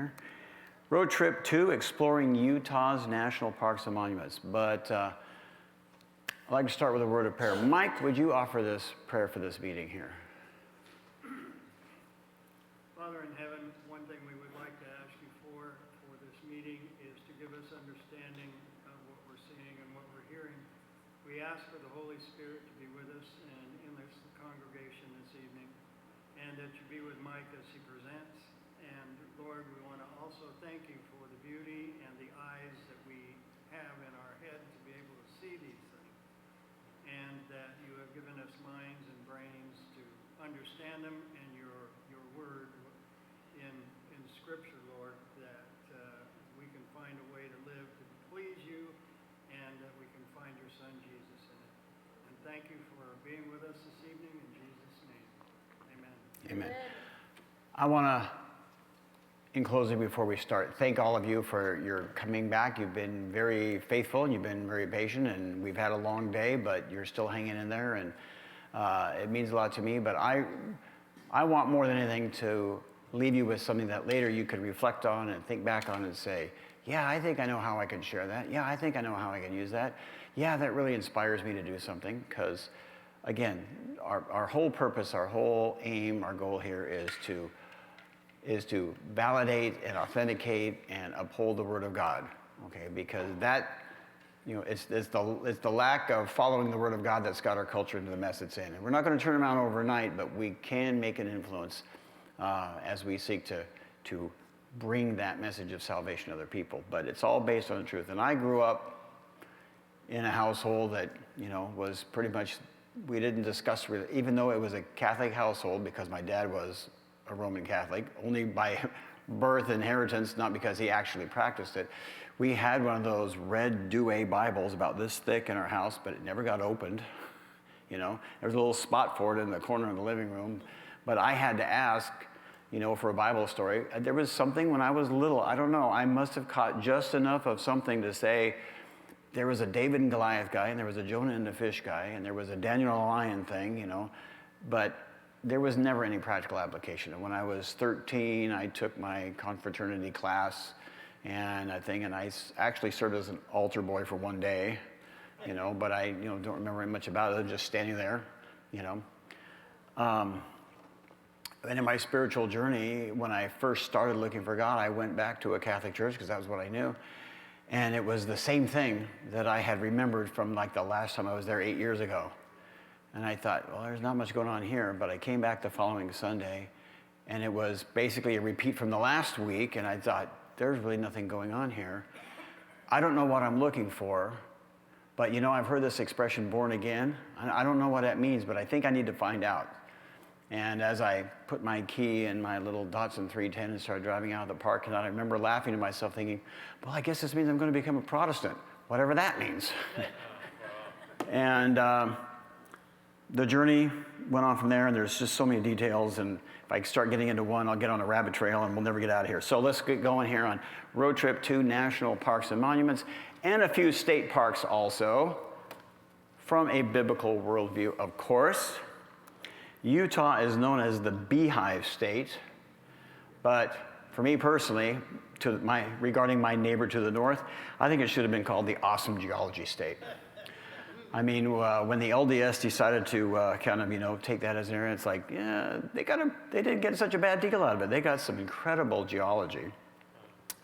here. Road Trip 2, Exploring Utah's National Parks and Monuments. But I'd like to start with a word of prayer. Mike, would you offer this prayer for this meeting here? Father in heaven, one thing we would like to ask you for this meeting is to give us understanding of what we're seeing and what we're hearing. We ask for the Holy Spirit to be with us and in this congregation this evening, and that you be with Mike as he presents. And Lord, we want to also thank you for the beauty and the eyes that we have in our head to be able to see these things, and that you have given us minds and brains to understand them, and your word in Scripture, Lord, that we can find a way to live to please you, and that we can find your Son Jesus in it. And thank you for being with us this evening in Jesus' name. Amen. Amen. I want to, in closing before we start, thank all of you for your coming back. You've been very faithful and you've been very patient, and we've had a long day, but you're still hanging in there, and it means a lot to me. But I want more than anything to leave you with something that later you could reflect on and think back on and say, yeah, I think I know how I can share that. Yeah, I think I know how I can use that. Yeah, that really inspires me to do something, because again, our whole purpose, our whole aim, our goal here is to validate and authenticate and uphold the Word of God, okay? Because that, it's the lack of following the Word of God that's got our culture into the mess it's in. And we're not going to turn them out overnight, but we can make an influence as we seek to bring that message of salvation to other people. But it's all based on the truth. And I grew up in a household that, was pretty much, we didn't discuss, even though it was a Catholic household, because my dad was a Roman Catholic, only by birth inheritance, not because he actually practiced it. We had one of those red Douay Bibles about this thick in our house, but it never got opened. There was a little spot for it in the corner of the living room. But I had to ask, for a Bible story. There was something when I was little, I don't know, I must have caught just enough of something to say, there was a David and Goliath guy, and there was a Jonah and the fish guy, and there was a Daniel and the lion thing, but there was never any practical application. And when I was 13, I took my confraternity class and I actually served as an altar boy for one day, but I, don't remember much about it, just standing there, And in my spiritual journey, when I first started looking for God, I went back to a Catholic church because that was what I knew. And it was the same thing that I had remembered from like the last time I was there 8 years ago. And I thought, well, there's not much going on here. But I came back the following Sunday, and it was basically a repeat from the last week. And I thought, there's really nothing going on here. I don't know what I'm looking for. But, I've heard this expression, born again. I don't know what that means, but I think I need to find out. And as I put my key in my little Datsun 310 and started driving out of the parking lot, I remember laughing to myself thinking, well, I guess this means I'm going to become a Protestant, whatever that means. And the journey went on from there, and there's just so many details, and if I start getting into one, I'll get on a rabbit trail and we'll never get out of here. So let's get going here on Road Trip 2, National Parks and Monuments, and a few state parks also, from a biblical worldview, of course. Utah is known as the Beehive State, but for me personally, regarding my neighbor to the north, I think it should have been called the Awesome Geology State. I mean, when the LDS decided to take that as an area, it's like, yeah, they didn't get such a bad deal out of it. They got some incredible geology.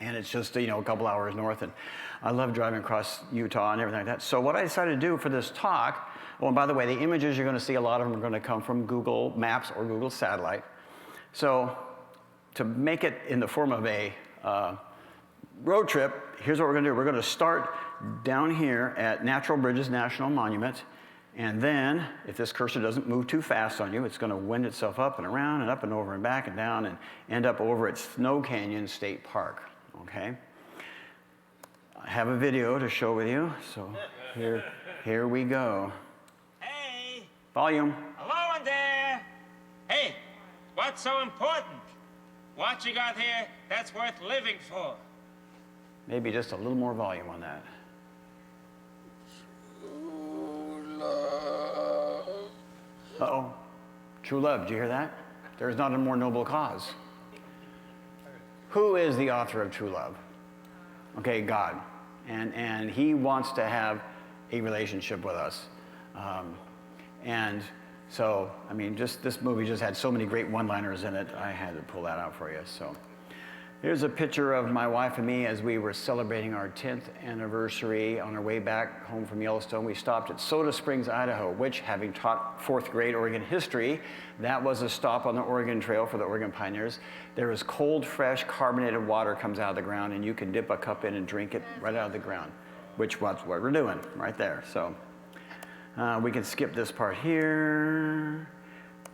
And it's just, a couple hours north, and I love driving across Utah and everything like that. So what I decided to do for this talk, and by the way, the images you're going to see, a lot of them are going to come from Google Maps or Google Satellite. So to make it in the form of a road trip, here's what we're going to do. We're going to start down here at Natural Bridges National Monument, and then, if this cursor doesn't move too fast on you, it's going to wind itself up and around and up and over and back and down and end up over at Snow Canyon State Park. Okay, I have a video to show with you, so here we go. Hey! Volume. Hello in there! Hey, what's so important? What you got here that's worth living for? Maybe just a little more volume on that. Uh-oh. True love, did you hear that? There is not a more noble cause. Who is the author of true love? Okay, God. And he wants to have a relationship with us. And so, I mean, just this movie just had so many great one-liners in it. I had to pull that out for you. So here's a picture of my wife and me as we were celebrating our 10th anniversary on our way back home from Yellowstone. We stopped at Soda Springs, Idaho, which, having taught 4th grade Oregon history, that was a stop on the Oregon Trail for the Oregon pioneers. There is cold, fresh, carbonated water comes out of the ground, and you can dip a cup in and drink it right out of the ground, which was what we're doing right there. So we can skip this part here.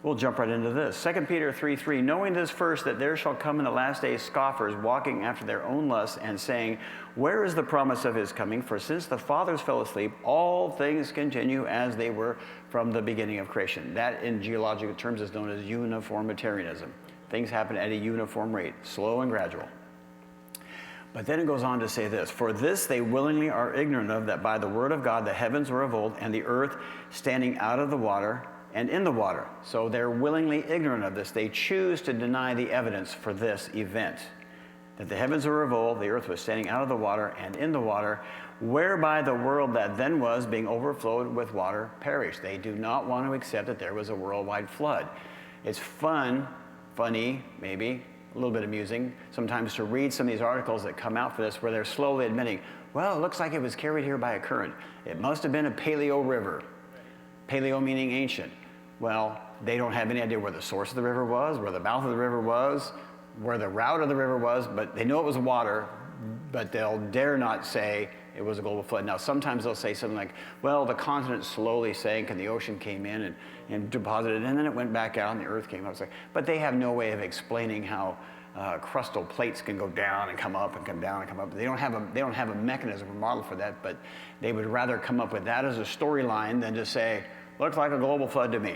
We'll jump right into this. 2 Peter 3:3, knowing this first, that there shall come in the last days scoffers, walking after their own lusts, and saying, where is the promise of his coming? For since the fathers fell asleep, all things continue as they were from the beginning of creation. That, in geological terms, is known as uniformitarianism. Things happen at a uniform rate, slow and gradual. But then it goes on to say this, for this they willingly are ignorant of, that by the word of God the heavens were of old, and the earth standing out of the water and in the water. So they're willingly ignorant of this. They choose to deny the evidence for this event, that the heavens were of old, the earth was standing out of the water and in the water, whereby the world that then was, being overflowed with water, perished. They do not want to accept that there was a worldwide flood. It's funny, maybe, a little bit amusing, sometimes to read some of these articles that come out for this where they're slowly admitting, well, it looks like it was carried here by a current. It must have been a paleo river. Paleo meaning ancient. Well, they don't have any idea where the source of the river was, where the mouth of the river was, where the route of the river was, but they know it was water, but they'll dare not say it was a global flood. Now, sometimes they'll say something like, well, the continent slowly sank and the ocean came in and deposited, and then it went back out and the earth came up. But they have no way of explaining how crustal plates can go down and come up and come down and come up. They don't have a mechanism or model for that, but they would rather come up with that as a storyline than to say, looks like a global flood to me.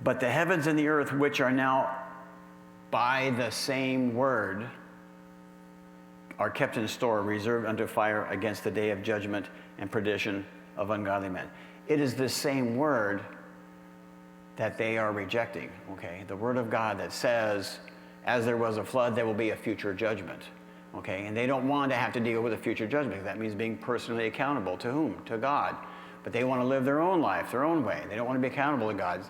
But the heavens and the earth, which are now by the same word, are kept in store, reserved unto fire against the day of judgment and perdition of ungodly men. It is the same word that they are rejecting, okay? The word of God that says, as there was a flood, there will be a future judgment, okay? And they don't want to have to deal with a future judgment. That means being personally accountable to whom? To God. But they want to live their own life, their own way. They don't want to be accountable to God.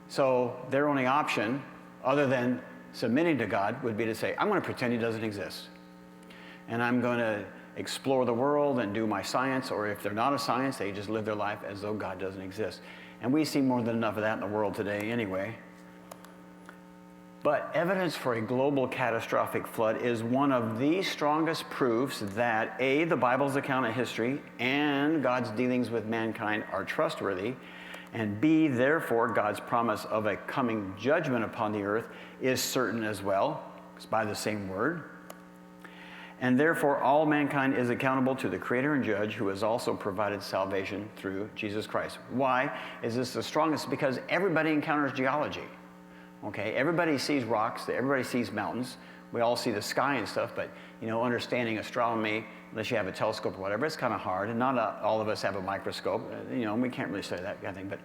So their only option, other than submitting to God, would be to say, I'm going to pretend he doesn't exist. And I'm going to explore the world and do my science, or if they're not a science, they just live their life as though God doesn't exist. And we see more than enough of that in the world today anyway. But evidence for a global catastrophic flood is one of the strongest proofs that A, the Bible's account of history and God's dealings with mankind are trustworthy, and B, therefore, God's promise of a coming judgment upon the earth is certain as well. It's by the same word. And therefore, all mankind is accountable to the Creator and Judge, who has also provided salvation through Jesus Christ. Why is this the strongest? Because everybody encounters geology. Okay, everybody sees rocks, everybody sees mountains. We all see the sky and stuff, but understanding astronomy, unless you have a telescope or whatever, it's kind of hard. And not all of us have a microscope. We can't really study that kind of thing,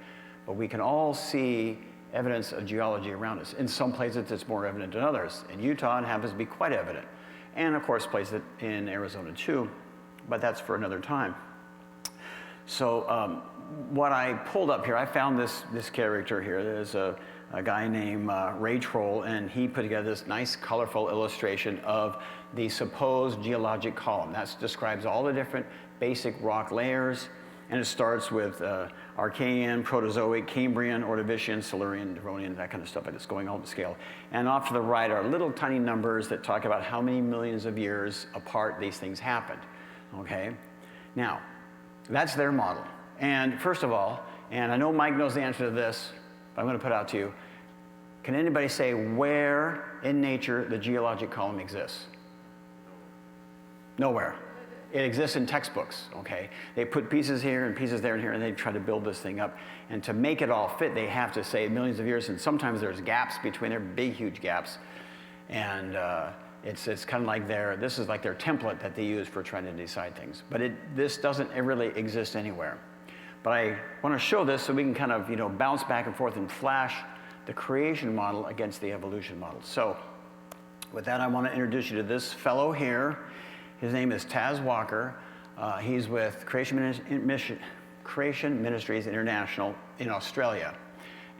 but we can all see evidence of geology around us. In some places, it's more evident than others. In Utah, it happens to be quite evident. And of course, places in Arizona too, but that's for another time. So what I pulled up here, I found this character here. There's a guy named Ray Troll, and he put together this nice, colorful illustration of the supposed geologic column. That describes all the different basic rock layers, and it starts with Archean, Proterozoic, Cambrian, Ordovician, Silurian, Devonian, that kind of stuff, but it's going all to scale. And off to the right are little tiny numbers that talk about how many millions of years apart these things happened, okay? Now, that's their model. And first of all, and I know Mike knows the answer to this, but I'm going to put it out to you. Can anybody say where in nature the geologic column exists? Nowhere. It exists in textbooks, okay? They put pieces here and pieces there and here, and they try to build this thing up. And to make it all fit, they have to say millions of years, and sometimes there's gaps between there, big, huge gaps. And it's kind of like this is like their template that they use for trying to decide things. But this doesn't really exist anywhere. But I want to show this so we can kind of, bounce back and forth and flash the creation model against the evolution model. So with that, I want to introduce you to this fellow here. His name is Taz Walker. He's with Creation Ministries International in Australia.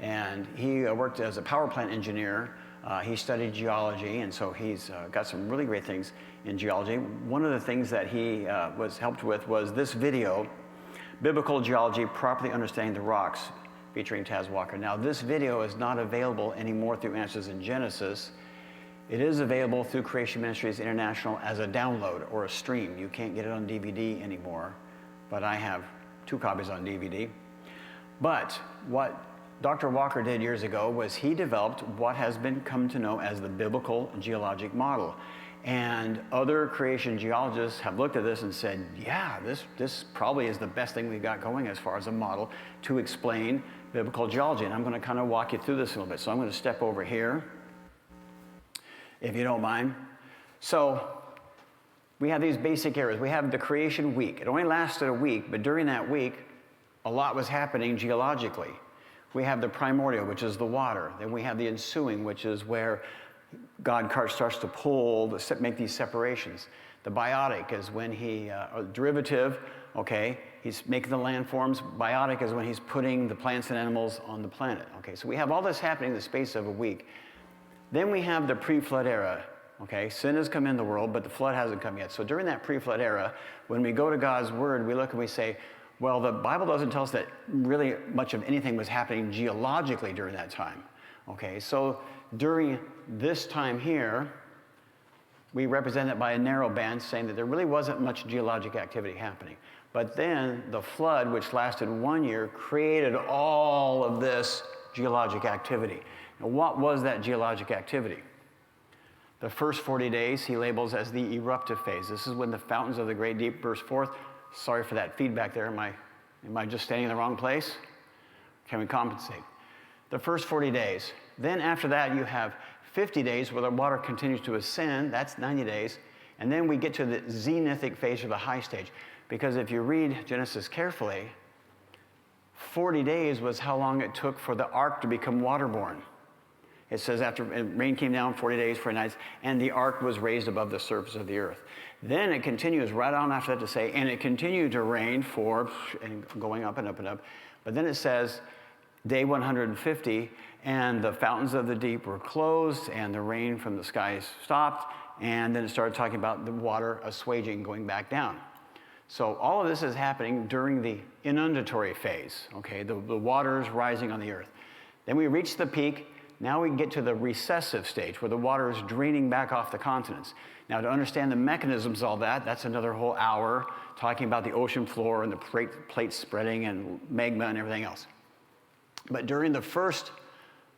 And he worked as a power plant engineer. He studied geology, and so he's got some really great things in geology. One of the things that he was helped with was this video, Biblical Geology, Properly Understanding the Rocks, featuring Taz Walker. Now, this video is not available anymore through Answers in Genesis. It is available through Creation Ministries International as a download or a stream. You can't get it on DVD anymore, but I have 2 copies on DVD. But what Dr. Walker did years ago was he developed what has been come to know as the biblical geologic model. And other creation geologists have looked at this and said, yeah, this probably is the best thing we've got going as far as a model to explain biblical geology. And I'm going to kind of walk you through this a little bit. So I'm going to step over here, if you don't mind. So we have these basic areas. We have the creation week. It only lasted a week, but during that week, a lot was happening geologically. We have the primordial, which is the water. Then we have the ensuing, which is where God starts to pull, make these separations. The biotic is when derivative, okay, he's making the landforms. Biotic is when he's putting the plants and animals on the planet. Okay, so we have all this happening in the space of a week. Then we have the pre-flood era. Okay, sin has come in the world, but the flood hasn't come yet. So during that pre-flood era, when we go to God's word, we look and we say, well, the Bible doesn't tell us that really much of anything was happening geologically during that time. Okay, so during this time here, we represent it by a narrow band saying that there really wasn't much geologic activity happening. But then the flood, which lasted 1 year, created all of this geologic activity. Now, what was that geologic activity? The first 40 days he labels as the eruptive phase. This is when the fountains of the great deep burst forth. Sorry for that feedback there. Am I just standing in the wrong place? Can we compensate? The first 40 days. Then after that, you have 50 days where the water continues to ascend. That's 90 days. And then we get to the zenithic phase, or the high stage. Because if you read Genesis carefully, 40 days was how long it took for the ark to become waterborne. It says after rain came down 40 days, 40 nights, and the ark was raised above the surface of the earth. Then it continues right on after that to say, and it continued to rain and going up and up and up. But then it says, day 150, and the fountains of the deep were closed, and the rain from the skies stopped, and then it started talking about the water assuaging, going back down. So all of this is happening during the inundatory phase, okay? The water is rising on the earth. Then we reach the peak. Now we get to the recessive stage, where the water is draining back off the continents. Now, to understand the mechanisms of all that, that's another whole hour, talking about the ocean floor and the plates spreading and magma and everything else. But during the first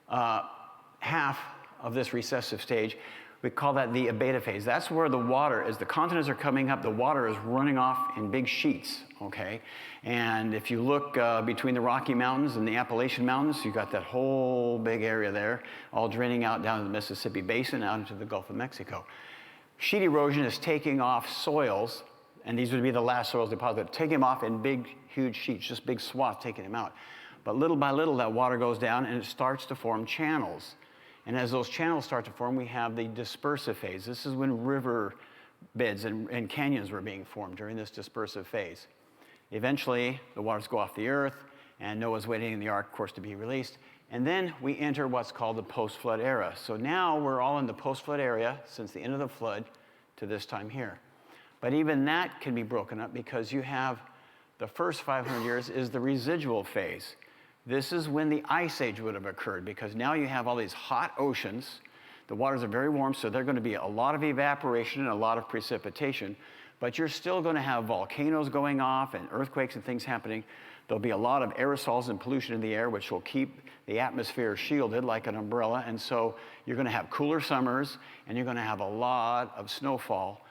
half of this recessive stage, we call that the abeta phase. That's where the water, as the continents are coming up, the water is running off in big sheets, okay? And if you look between the Rocky Mountains and the Appalachian Mountains, you've got that whole big area there, all draining out down to the Mississippi Basin, out into the Gulf of Mexico. Sheet erosion is taking off soils, and these would be the last soils deposited, taking them off in big, huge sheets, just big swaths taking them out. But little by little, that water goes down, and it starts to form channels. And as those channels start to form, we have the dispersive phase. This is when river beds and canyons were being formed during this dispersive phase. Eventually, the waters go off the earth, and Noah's waiting in the ark, of course, to be released. And then we enter what's called the post-flood era. So now we're all in the post-flood area since the end of the flood to this time here. But even that can be broken up, because you have the first 500 years is the residual phase. This is when the ice age would have occurred, because now you have all these hot oceans. The waters are very warm, so there's going to be a lot of evaporation and a lot of precipitation. But you're still going to have volcanoes going off and earthquakes and things happening. There'll be a lot of aerosols and pollution in the air, which will keep the atmosphere shielded like an umbrella. And so you're going to have cooler summers, and you're going to have a lot of snowfall,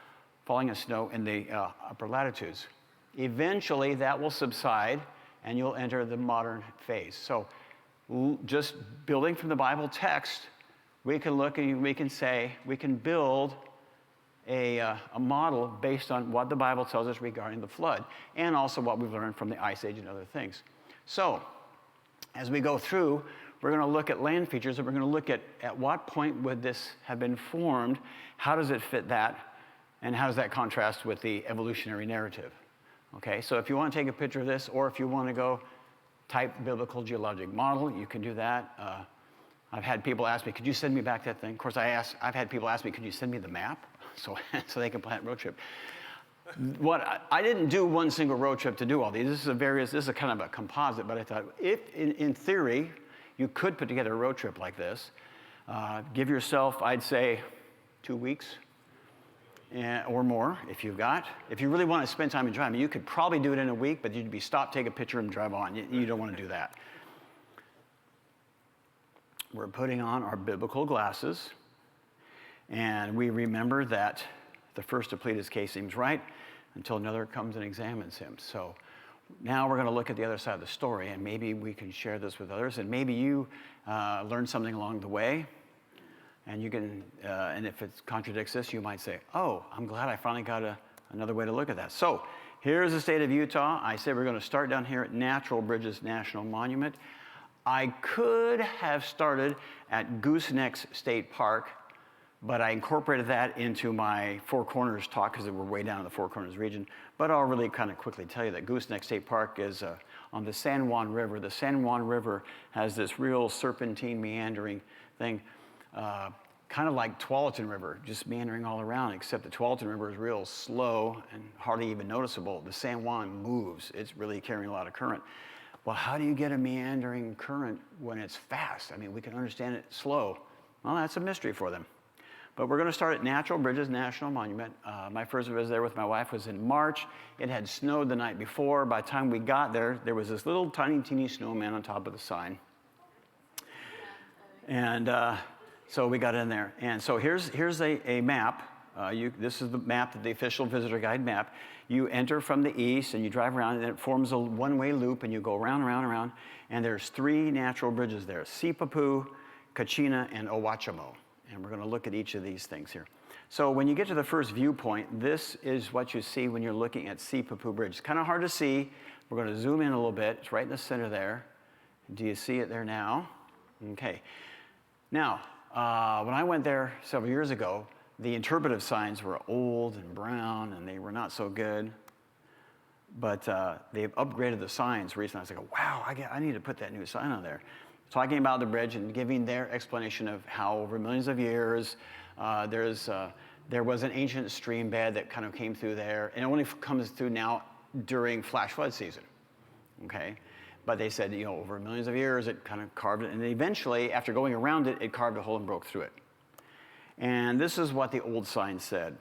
falling of snow in the upper latitudes. Eventually, that will subside, and you'll enter the modern phase. So just building from the Bible text, we can look and we can say, we can build a model based on what the Bible tells us regarding the flood, and also what we've learned from the Ice Age and other things. So as we go through, we're going to look at land features, and we're going to look at what point would this have been formed, how does it fit that, and how does that contrast with the evolutionary narrative. Okay, so if you want to take a picture of this, or if you want to go type biblical geologic model, you can do that. I've had people ask me, could you send me back that thing? Of course, I've had people ask me, could you send me the map? So they can plan a road trip. I didn't do one single road trip to do all these. This is a kind of a composite, but I thought, if in theory, you could put together a road trip like this, give yourself, I'd say, 2 weeks or more if you really want to spend time in driving. You could probably do it in a week, but you'd be stop, take a picture, and drive on. You don't want to do that. We're putting on our biblical glasses, and we remember that the first to plead his case seems right until another comes and examines him. So now we're going to look at the other side of the story, and maybe we can share this with others, and maybe you learn something along the way, and you can, and if it contradicts this, you might say, oh, I'm glad I finally got another way to look at that. So here's the state of Utah. I said we're going to start down here at Natural Bridges National Monument. I could have started at Goosenecks State Park, but I incorporated that into my Four Corners talk because we're way down in the Four Corners region. But I'll really kind of quickly tell you that Goosenecks State Park is on the San Juan River. The San Juan River has this real serpentine meandering thing, kind of like Tualatin River, just meandering all around, except the Tualatin River is real slow and hardly even noticeable. The San Juan moves. It's really carrying a lot of current. Well, how do you get a meandering current when it's fast? I mean, we can understand it slow. Well, that's a mystery for them. But we're going to start at Natural Bridges National Monument. My first visit there with my wife was in March. It had snowed the night before. By the time we got there, there was this little tiny, teeny snowman on top of the sign. And so we got in there. And so here's a map. This is the map, the official visitor guide map. You enter from the east and you drive around, and it forms a one-way loop, and you go around, around, around. And there's 3 natural bridges there: Sipapu, Kachina, and Owachamo. And we're going to look at each of these things here. So when you get to the first viewpoint, this is what you see when you're looking at Sipapu Bridge. It's kind of hard to see. We're going to zoom in a little bit. It's right in the center there. Do you see it there now? Okay. Now, when I went there several years ago, the interpretive signs were old and brown, and they were not so good. But they've upgraded the signs recently. I was like, wow, I need to put that new sign on there. Talking about the bridge and giving their explanation of how over millions of years there was an ancient stream bed that kind of came through there, and it only comes through now during flash flood season. Okay, but they said, over millions of years it kind of carved it, and eventually, after going around it, it carved a hole and broke through it. And this is what the old sign said: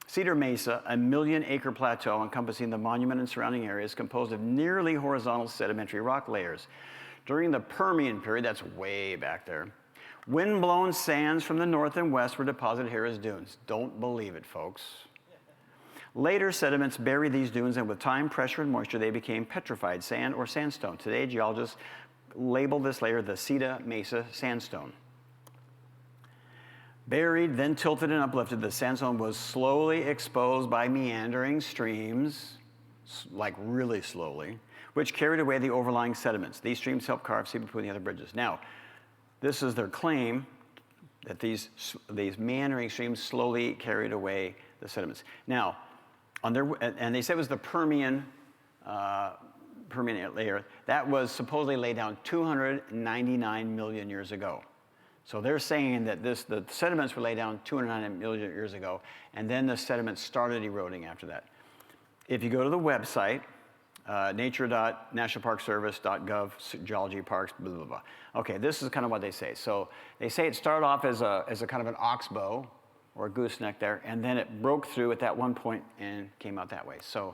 Cedar Mesa, a 1 million-acre plateau encompassing the monument and surrounding areas, composed of nearly horizontal sedimentary rock layers. During the Permian period, that's way back there, wind-blown sands from the north and west were deposited here as dunes. Don't believe it, folks. Later sediments buried these dunes, and with time, pressure, and moisture, they became petrified sand or sandstone. Today, geologists label this layer the Cedar Mesa sandstone. Buried, then tilted and uplifted, the sandstone was slowly exposed by meandering streams, like really slowly, which carried away the overlying sediments. These streams helped carve Sipapu and the other bridges. Now, this is their claim, that these meandering streams slowly carried away the sediments. Now, and they said it was the Permian layer. That was supposedly laid down 299 million years ago. So they're saying that the sediments were laid down 299 million years ago, and then the sediments started eroding after that. If you go to the website, nature.nationalparkservice.gov, geology parks, blah, blah, blah. Okay, this is kind of what they say. So they say it started off as a kind of an oxbow or a gooseneck there, and then it broke through at that one point and came out that way. So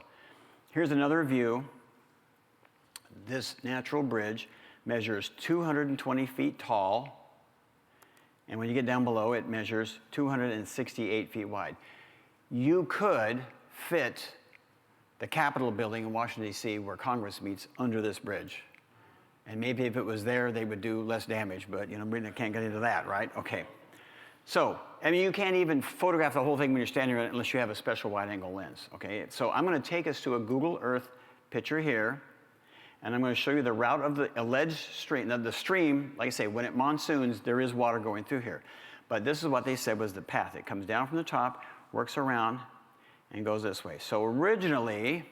here's another view. This natural bridge measures 220 feet tall, and when you get down below, it measures 268 feet wide. You could fit the Capitol building in Washington, D.C., where Congress meets, under this bridge. And maybe if it was there, they would do less damage, but we can't get into that, right? Okay. So, you can't even photograph the whole thing when you're standing on it unless you have a special wide-angle lens, okay? So I'm going to take us to a Google Earth picture here, And I'm going to show you the route of the alleged stream. Now, the stream, like I say, when it monsoons, there is water going through here. But this is what they said was the path. It comes down from the top, works around, and goes this way. So originally,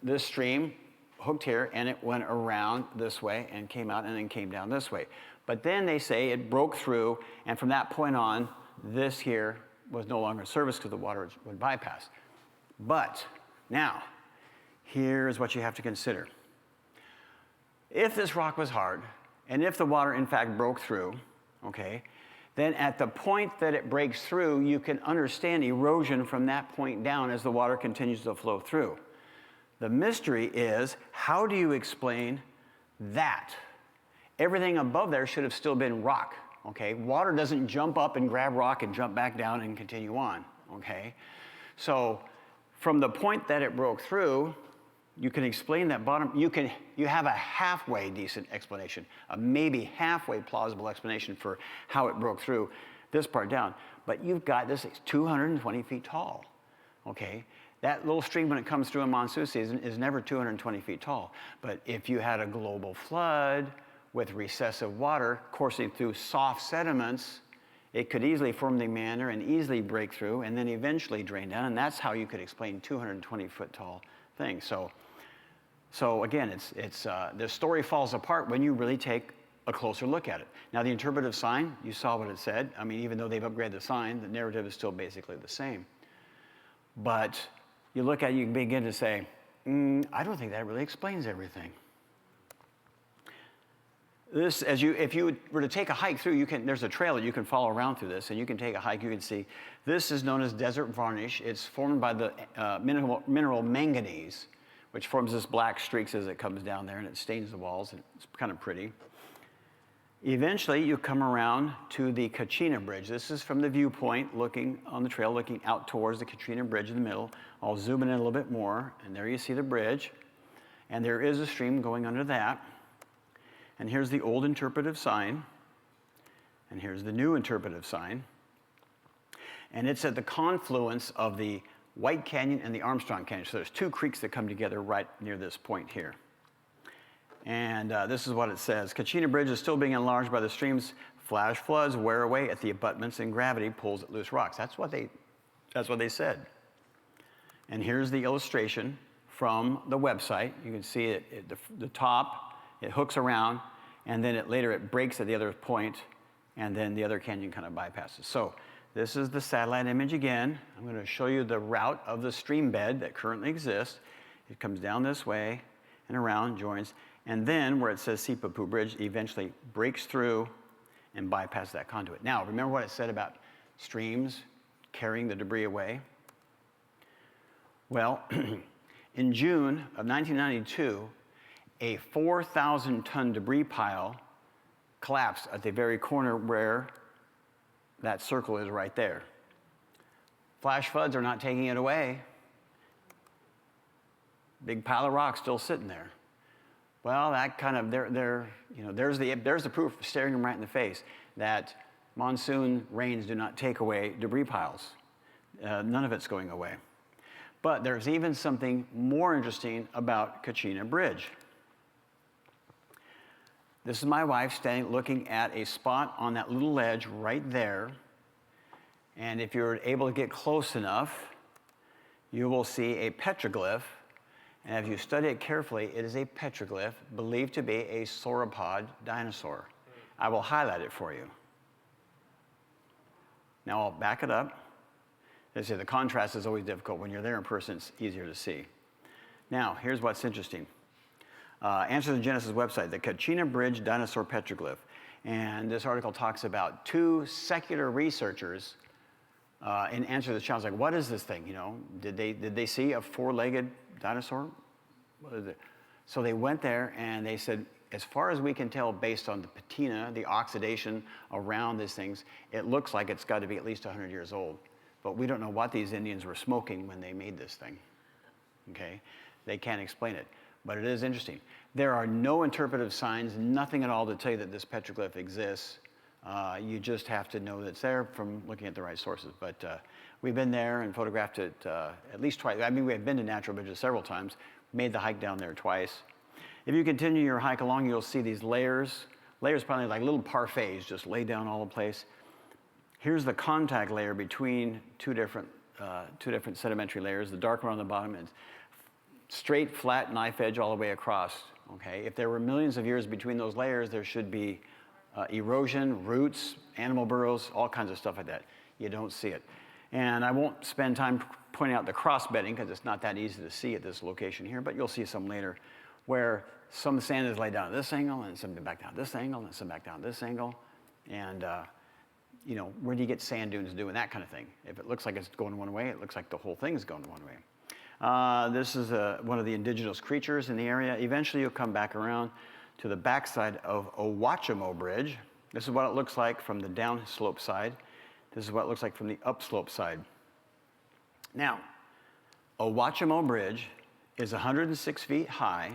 this stream hooked here, and it went around this way and came out and then came down this way. But then they say it broke through, and from that point on, this here was no longer serviced because the water would bypass. But now, here's what you have to consider. If this rock was hard, and if the water in fact broke through, okay, then at the point that it breaks through, you can understand erosion from that point down as the water continues to flow through. The mystery is, how do you explain that? Everything above there should have still been rock, okay? Water doesn't jump up and grab rock and jump back down and continue on, okay? So from the point that it broke through, you can explain that bottom, you have a halfway decent explanation, a maybe halfway plausible explanation for how it broke through this part down. But you've got this 220 feet tall, okay? That little stream, when it comes through in monsoon season, is never 220 feet tall. But if you had a global flood with recessive water coursing through soft sediments, it could easily form the meander and easily break through and then eventually drain down. And that's how you could explain 220-foot tall things. So again, the story falls apart when you really take a closer look at it. Now, the interpretive sign, you saw what it said. I mean, even though they've upgraded the sign, the narrative is still basically the same. But you look at it, you begin to say, I don't think that really explains everything. This, if you were to take a hike through, there's a trail that you can follow around through this, and you can take a hike, you can see, this is known as desert varnish. It's formed by the mineral manganese, which forms this black streaks as it comes down there, and it stains the walls, and it's kind of pretty. Eventually, you come around to the Calcagno Bridge. This is from the viewpoint, looking on the trail, looking out towards the Calcagno Bridge in the middle. I'll zoom in a little bit more, and there you see the bridge. And there is a stream going under that. And here's the old interpretive sign. And here's the new interpretive sign. And it's at the confluence of the White Canyon and the Armstrong Canyon. So there's two creeks that come together right near this point here. And this is what it says. Calcagno Bridge is still being enlarged by the stream's flash floods wear away at the abutments and gravity pulls at loose rocks. That's what they said. And here's the illustration from the website. You can see it at the top, it hooks around, and then later it breaks at the other point, and then the other canyon kind of bypasses. So this is the satellite image again. I'm going to show you the route of the stream bed that currently exists. It comes down this way and around, joins, and then where it says Sipapu Bridge eventually breaks through and bypasses that conduit. Now, remember what it said about streams carrying the debris away? Well, in June of 1992, a 4,000-ton debris pile collapsed at the very corner where that circle is right there. Flash floods are not taking it away. Big pile of rocks still sitting there. Well, that kind of, there's the proof staring them right in the face that monsoon rains do not take away debris piles. None of it's going away. But there's even something more interesting about Calcagno Bridge. This is my wife standing looking at a spot on that little ledge right there. And if you're able to get close enough, you will see a petroglyph. And if you study it carefully, it is a petroglyph believed to be a sauropod dinosaur. I will highlight it for you. Now I'll back it up. As I say, the contrast is always difficult. When you're there in person, it's easier to see. Now, here's what's interesting. Answer the Genesis website, the Calcagno Bridge dinosaur petroglyph. And this article talks about two secular researchers in answer to the challenge, like, what is this thing? Did they see a four-legged dinosaur? What is it? So they went there and they said, as far as we can tell, based on the patina, the oxidation around these things, it looks like it's got to be at least 100 years old. But we don't know what these Indians were smoking when they made this thing. Okay? They can't explain it. But it is interesting. There are no interpretive signs, nothing at all to tell you that this petroglyph exists. You just have to know that it's there from looking at the right sources. But we've been there and photographed it at least twice. I mean, we have been to natural bridges several times. made the hike down there twice. If you continue your hike along, you'll see these layers. Layers probably like little parfaits just laid down all the place. Here's the contact layer between two different sedimentary layers. The dark one on the bottom is straight, flat, knife edge all the way across. Okay, if there were millions of years between those layers, there should be erosion, roots, animal burrows, all kinds of stuff like that. You don't see it. And I won't spend time pointing out the cross bedding because it's not that easy to see at this location here, but you'll see some later where some sand is laid down at this angle and some back down at this angle and some back down at this angle. And, you know, where do you get sand dunes doing that kind of thing? If it looks like it's going one way, it looks like the whole thing is going one way. This is one of the indigenous creatures in the area. Eventually you'll come back around to the backside of Owachamo Bridge. This is what it looks like from the downslope side. This is what it looks like from the upslope side. Now, Owachamo Bridge is 106 feet high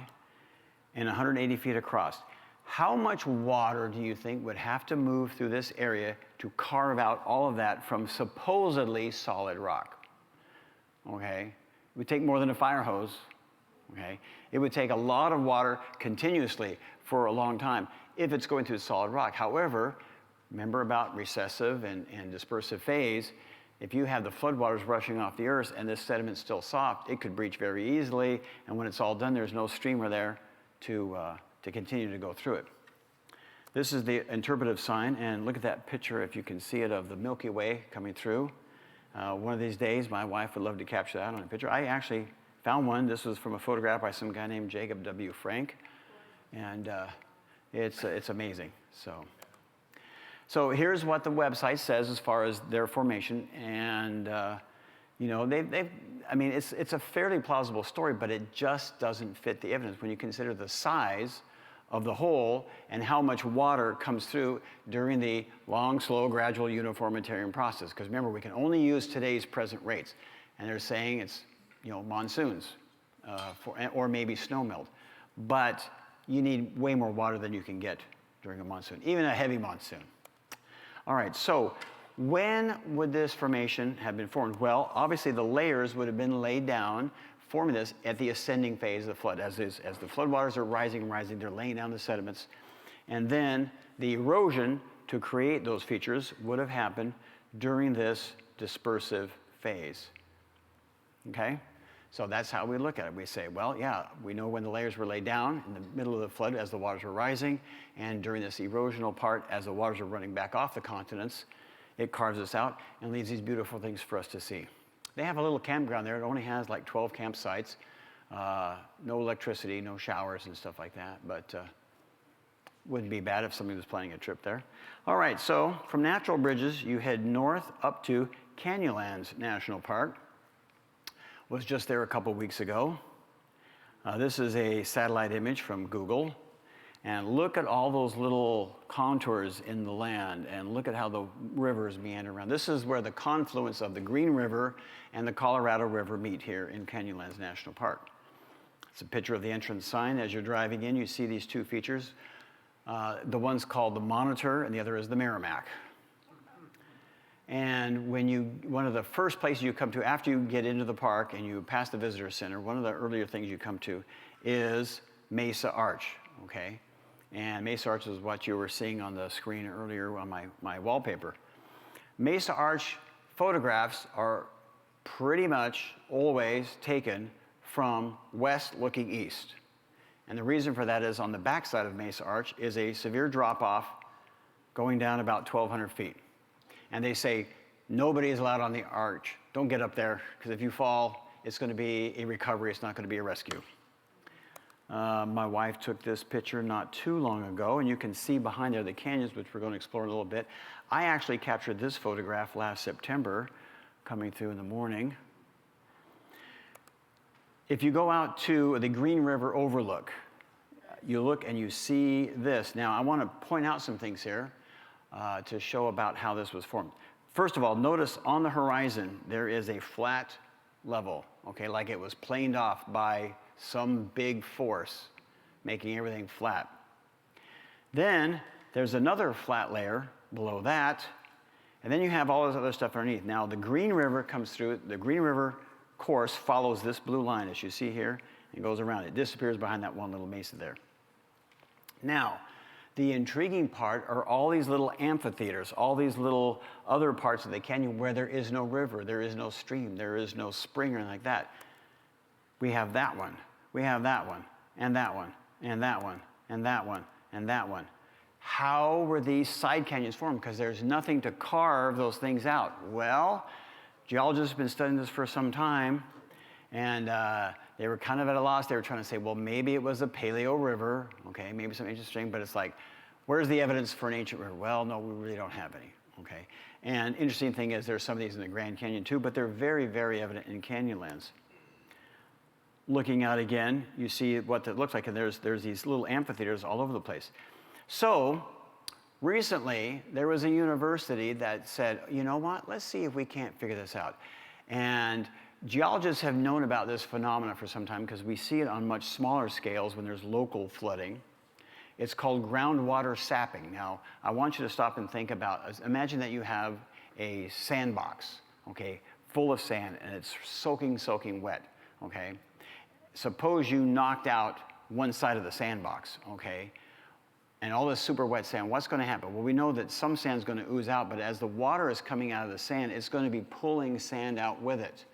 and 180 feet across. How much water do you think would have to move through this area to carve out all of that from supposedly solid rock? Okay, it would take more than a fire hose. Okay, it would take a lot of water continuously for a long time if it's going through solid rock. However, remember about recessive and dispersive phase. If you have the floodwaters rushing off the earth and this sediment's still soft, it could breach very easily, and when it's all done, there's no streamer there to continue to go through it. This is the interpretive sign, and look at that picture, if you can see it, of the Milky Way coming through. One of these days, my wife would love to capture that on a picture. I actually found one. This was from a photograph by some guy named Jacob W. Frank, and it's amazing. So here's what the website says as far as their formation, and you know, I mean, it's a fairly plausible story, but it just doesn't fit the evidence when you consider the size of the hole and how much water comes through during the long, slow, gradual uniformitarian process. Because remember, we can only use today's present rates, and they're saying it's, you know, monsoons or maybe snow melt, but you need way more water than you can get during a monsoon, even a heavy monsoon. All right, so when would this formation have been formed? Well, obviously the layers would have been laid down, forming this at the ascending phase of the flood. As the floodwaters are rising and rising, they're laying down the sediments. And then the erosion to create those features would have happened during this dispersive phase. Okay? So that's how we look at it. We say, well, yeah, we know when the layers were laid down in the middle of the flood as the waters were rising, and during this erosional part as the waters are running back off the continents, it carves us out and leaves these beautiful things for us to see. They have a little campground there. It only has like 12 campsites, no electricity, no showers and stuff like that, but wouldn't be bad if somebody was planning a trip there. All right, so from Natural Bridges, you head north up to Canyonlands National Park. Was just there a couple weeks ago. This is a satellite image from Google. And look at all those little contours in the land, and look at how the rivers meander around. This is where the confluence of the Green River and the Colorado River meet here in Canyonlands National Park. It's a picture of the entrance sign. As you're driving in, you see these two features. The one's called the Monitor, and the other is the Merrimack. And one of the first places you come to after you get into the park and you pass the visitor center, one of the earlier things you come to is Mesa Arch, okay? And Mesa Arch is what you were seeing on the screen earlier on my wallpaper. Mesa Arch photographs are pretty much always taken from west looking east. And the reason for that is on the backside of Mesa Arch is a severe drop-off going down about 1,200 feet. And they say, nobody is allowed on the arch. Don't get up there, because if you fall, it's going to be a recovery. It's not going to be a rescue. My wife took this picture not too long ago, and you can see behind there the canyons, which we're going to explore in a little bit. I actually captured this photograph last September, coming through in the morning. If you go out to the Green River overlook, you look and you see this. Now, I want to point out some things here to show about how this was formed. First of all, notice on the horizon, there is a flat level, okay, like it was planed off by some big force, making everything flat. Then there's another flat layer below that, and then you have all this other stuff underneath. Now the Green River comes through. The Green River course follows this blue line, as you see here, It goes around. It disappears behind that one little mesa there. Now, the intriguing part are all these little amphitheaters, all these little other parts of the canyon where there is no river, there is no stream, there is no spring or anything like that. We have that one. We have that one, and that one, and that one, and that one, and that one. How were these side canyons formed? Because there's nothing to carve those things out. Well, geologists have been studying this for some time, and they were kind of at a loss. They were trying to say, well, maybe it was a paleo river, okay, maybe some ancient stream, but it's like, where's the evidence for an ancient river? Well, no, we really don't have any, okay? And interesting thing is there's some of these in the Grand Canyon too, but they're very, very evident in canyonlands. Looking out again, you see what it looks like, and there's these little amphitheaters all over the place. So recently, there was a university that said, you know what, let's see if we can't figure this out. And geologists have known about this phenomenon for some time because we see it on much smaller scales when there's local flooding. It's called groundwater sapping. Now, I want you to stop and think about, imagine that you have a sandbox, okay, full of sand, and it's soaking wet, okay? Suppose you knocked out one side of the sandbox, okay? And all this super wet sand, what's going to happen? Well, we know that some sand's going to ooze out, but as the water is coming out of the sand, it's going to be pulling sand out with it.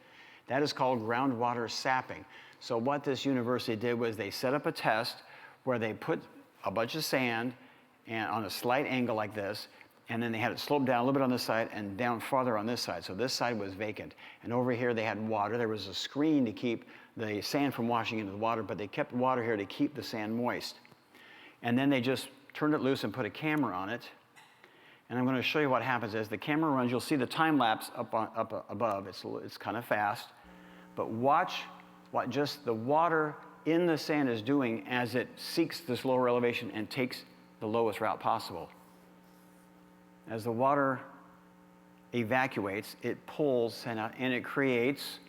That is called groundwater sapping. So what this university did was they set up a test where they put a bunch of sand and on a slight angle like this, and then they had it slope down a little bit on this side and down farther on this side. So this side was vacant. And over here they had water. There was a screen to keep the sand from washing into the water, but they kept water here to keep the sand moist. And then they just turned it loose and put a camera on it. And I'm going to show you what happens as the camera runs. You'll see the time lapse up above. It's kind of fast. But watch what just the water in the sand is doing as it seeks this lower elevation and takes the lowest route possible. As the water evacuates, it pulls sand out, and it creates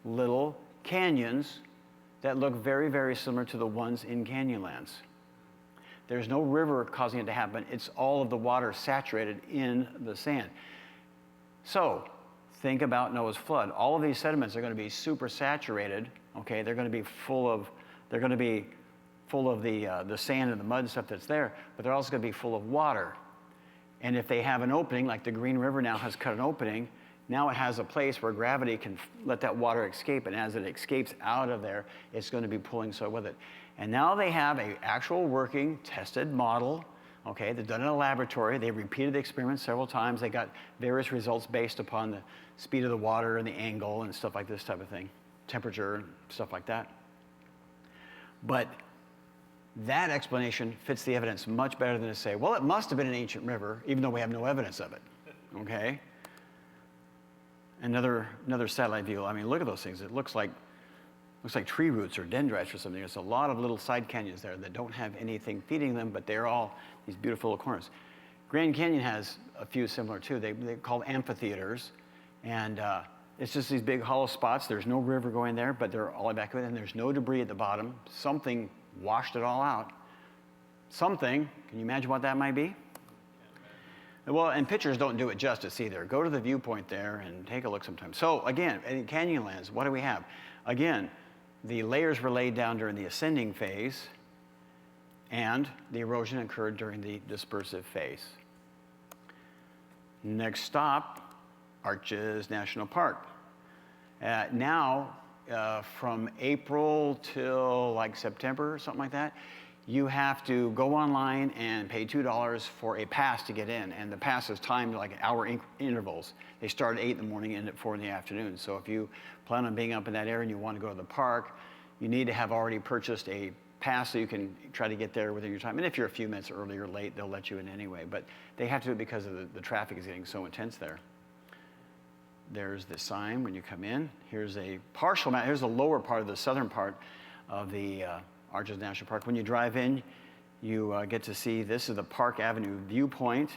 little canyons that look very, very similar to the ones in canyonlands. There's no river causing it to happen. It's all of the water saturated in the sand. So think about Noah's flood. All of these sediments are going to be super saturated. Okay, they're going to be full of the sand and the mud and stuff that's there, but they're also going to be full of water. And if they have an opening, like the Green River now has cut an opening, now it has a place where gravity can let that water escape, and as it escapes out of there, it's going to be pulling soil with it. And now they have an actual working, tested model, okay, they've done it in a laboratory, they repeated the experiment several times, they got various results based upon the speed of the water and the angle and stuff like this type of thing, temperature and stuff like that. But that explanation fits the evidence much better than to say, well, it must have been an ancient river, even though we have no evidence of it, okay? Another satellite view, I mean, look at those things. It looks like tree roots or dendrites or something. There's a lot of little side canyons there that don't have anything feeding them, but they're all these beautiful little corners. Grand Canyon has a few similar too. They're called amphitheaters, and it's just these big hollow spots. There's no river going there, but they're all evacuated, and there's no debris at the bottom. Something washed it all out. Something, can you imagine what that might be? Well, and pictures don't do it justice either. Go to the viewpoint there and take a look sometime. So again, in canyonlands, what do we have? Again, the layers were laid down during the ascending phase, and the erosion occurred during the dispersive phase. Next stop, Arches National Park. Now, from April till like September or something like that, you have to go online and pay $2 for a pass to get in. And the pass is timed like hour intervals. They start at 8 in the morning and end at 4 in the afternoon. So if you plan on being up in that area and you want to go to the park, you need to have already purchased a pass so you can try to get there within your time. And if you're a few minutes early or late, they'll let you in anyway. But they have to do it because of the traffic is getting so intense there. There's the sign when you come in. Here's a partial map. Here's the lower part of the southern part of the Arches National Park. When you drive in, you get to see this is the Park Avenue viewpoint.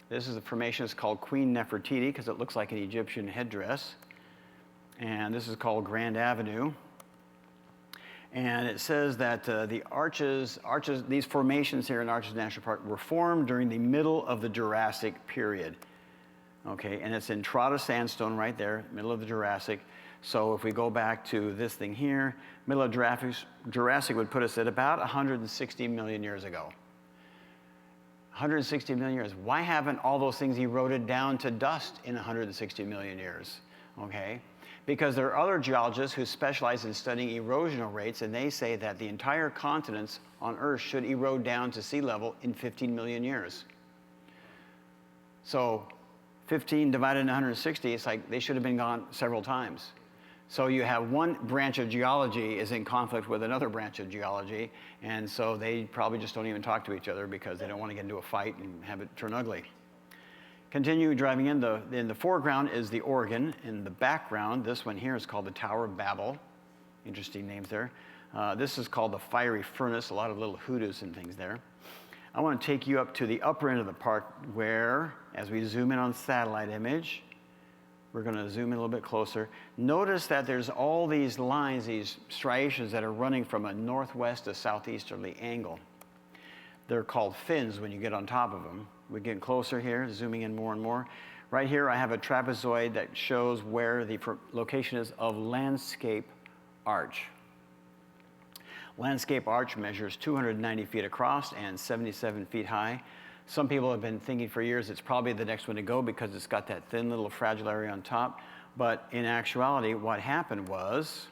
This is the formation. It's called Queen Nefertiti because it looks like an Egyptian headdress. And this is called Grand Avenue. And it says that the arches, these formations here in Arches National Park were formed during the middle of the Jurassic period. Okay, and it's in Entrada sandstone right there, middle of the Jurassic. So if we go back to this thing here, middle of Jurassic would put us at about 160 million years ago. 160 million years. Why haven't all those things eroded down to dust in 160 million years? Okay? Because there are other geologists who specialize in studying erosional rates, and they say that the entire continents on Earth should erode down to sea level in 15 million years. So 15 divided into 160, it's like they should have been gone several times. So you have one branch of geology is in conflict with another branch of geology, and so they probably just don't even talk to each other because they don't want to get into a fight and have it turn ugly. Continue driving in the foreground is the Oregon. In the background, this one here is called the Tower of Babel. Interesting names there. This is called the Fiery Furnace, a lot of little hoodoos and things there. I want to take you up to the upper end of the park where, as we zoom in on satellite image, we're going to zoom in a little bit closer. Notice that there's all these lines, these striations that are running from a northwest to southeasterly angle. They're called fins when you get on top of them. We're getting closer here, zooming in more and more. Right here I have a trapezoid that shows where the location is of landscape arch. Landscape arch measures 290 feet across and 77 feet high. Some people have been thinking for years it's probably the next one to go because it's got that thin little fragile area on top. But in actuality, what happened was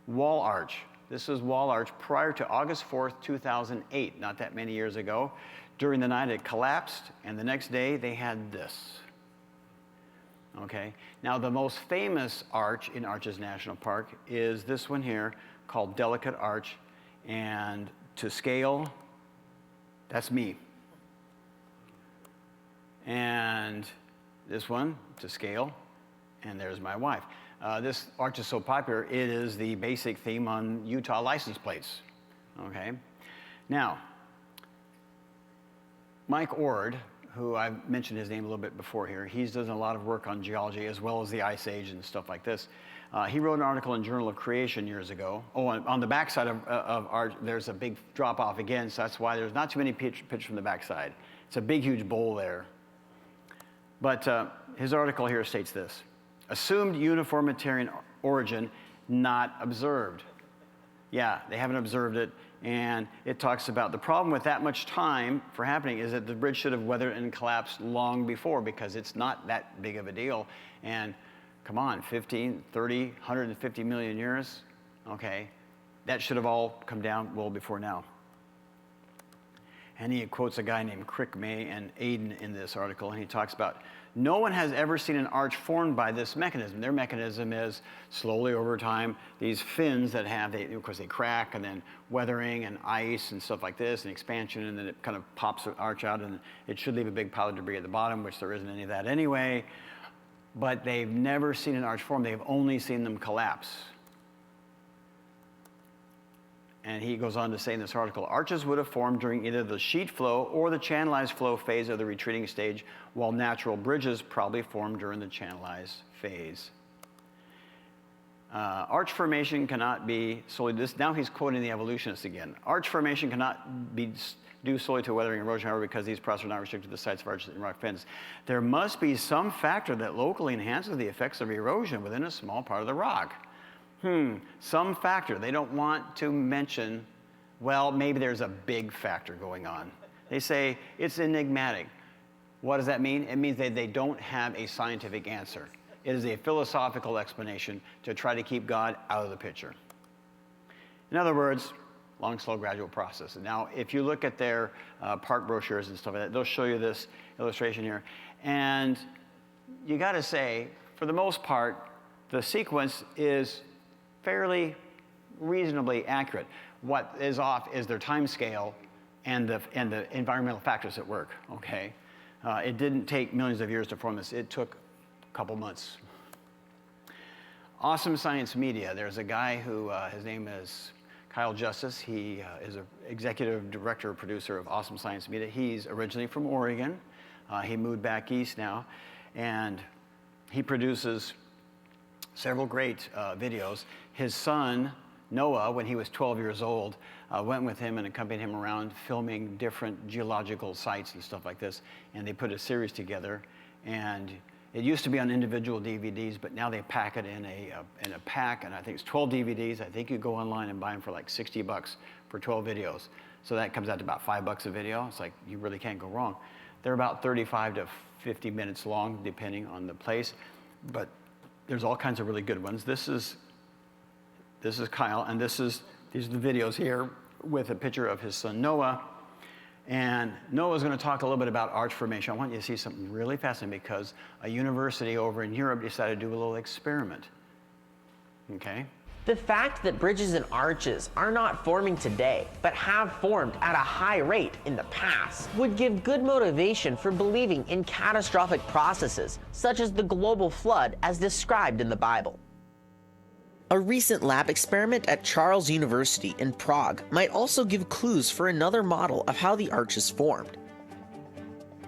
wall arch. This was wall arch prior to August 4th, 2008, not that many years ago. During the night, it collapsed, and the next day, they had this. Okay? Now, the most famous arch in Arches National Park is this one here called Delicate Arch, and to scale, that's me. And this one, to scale, and there's my wife. This arch is so popular, it is the basic theme on Utah license plates. Okay? Now, Mike Ord, who I've mentioned his name a little bit before here, he's done a lot of work on geology as well as the Ice Age and stuff like this. He wrote an article in Journal of Creation years ago. Oh, and on the backside of Arch, there's a big drop off again, so that's why there's not too many pictures from the backside. It's a big, huge bowl there. But his article here states this: assumed uniformitarian origin not observed. Yeah, they haven't observed it, and it talks about the problem with that much time for happening is that the bridge should have weathered and collapsed long before because it's not that big of a deal. And come on, 15, 30, 150 million years, okay, that should have all come down well before now. And he quotes a guy named Crick, May, and Aiden in this article, and he talks about no one has ever seen an arch formed by this mechanism. Their mechanism is slowly over time, these fins that have, of course, they crack, and then weathering and ice and stuff like this, and expansion, and then it kind of pops the arch out, and it should leave a big pile of debris at the bottom, which there isn't any of that anyway. But they've never seen an arch form. They've only seen them collapse. And he goes on to say in this article, arches would have formed during either the sheet flow or the channelized flow phase of the retreating stage, while natural bridges probably formed during the channelized phase. Arch formation cannot be solely, now he's quoting the evolutionists again. Arch formation cannot be due solely to weathering and erosion, however, because these processes are not restricted to the sites of arches and rock fins. There must be some factor that locally enhances the effects of erosion within a small part of the rock. Some factor. They don't want to mention, well, maybe there's a big factor going on. They say it's enigmatic. What does that mean? It means that they don't have a scientific answer. It is a philosophical explanation to try to keep God out of the picture. In other words, long, slow, gradual process. Now, if you look at their park brochures and stuff like that, they'll show you this illustration here. And you got to say, for the most part, the sequence is fairly reasonably accurate. What is off is their time scale and the environmental factors at work, okay? It didn't take millions of years to form this. It took a couple months. Awesome Science Media. There's a guy who, his name is Kyle Justice. He is an executive director, producer of Awesome Science Media. He's originally from Oregon. He moved back east now, and he produces several great videos. His son, Noah, when he was 12 years old, went with him and accompanied him around filming different geological sites and stuff like this. And they put a series together. And It used to be on individual DVDs, but now they pack it in a pack, and I think it's 12 DVDs. I think you go online and buy them for like 60 bucks for 12 videos. So that comes out to about $5 a video. It's like, you really can't go wrong. They're about 35 to 50 minutes long, depending on the place, but there's all kinds of really good ones. This is Kyle, and these are the videos here with a picture of his son Noah. And Noah's going to talk a little bit about arch formation. I want you to see something really fascinating, because a university over in Europe decided to do a little experiment. Okay? The fact that bridges and arches are not forming today, but have formed at a high rate in the past, would give good motivation for believing in catastrophic processes, such as the global flood as described in the Bible. A recent lab experiment at Charles University in Prague might also give clues for another model of how the arch is formed.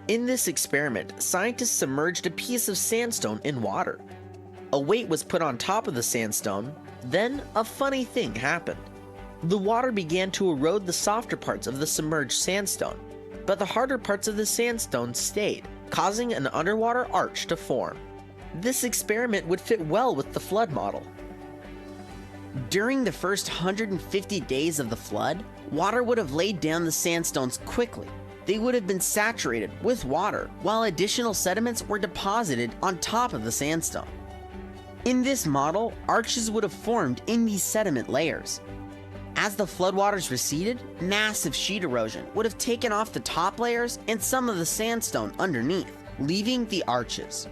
In this experiment, scientists submerged a piece of sandstone in water. A weight was put on top of the sandstone. Then, a funny thing happened. The water began to erode the softer parts of the submerged sandstone, but the harder parts of the sandstone stayed, causing an underwater arch to form. This experiment would fit well with the flood model. During the first 150 days of the flood, water would have laid down the sandstones quickly. They would have been saturated with water, while additional sediments were deposited on top of the sandstone. In this model, arches would have formed in these sediment layers. As the floodwaters receded, massive sheet erosion would have taken off the top layers and some of the sandstone underneath, leaving the arches.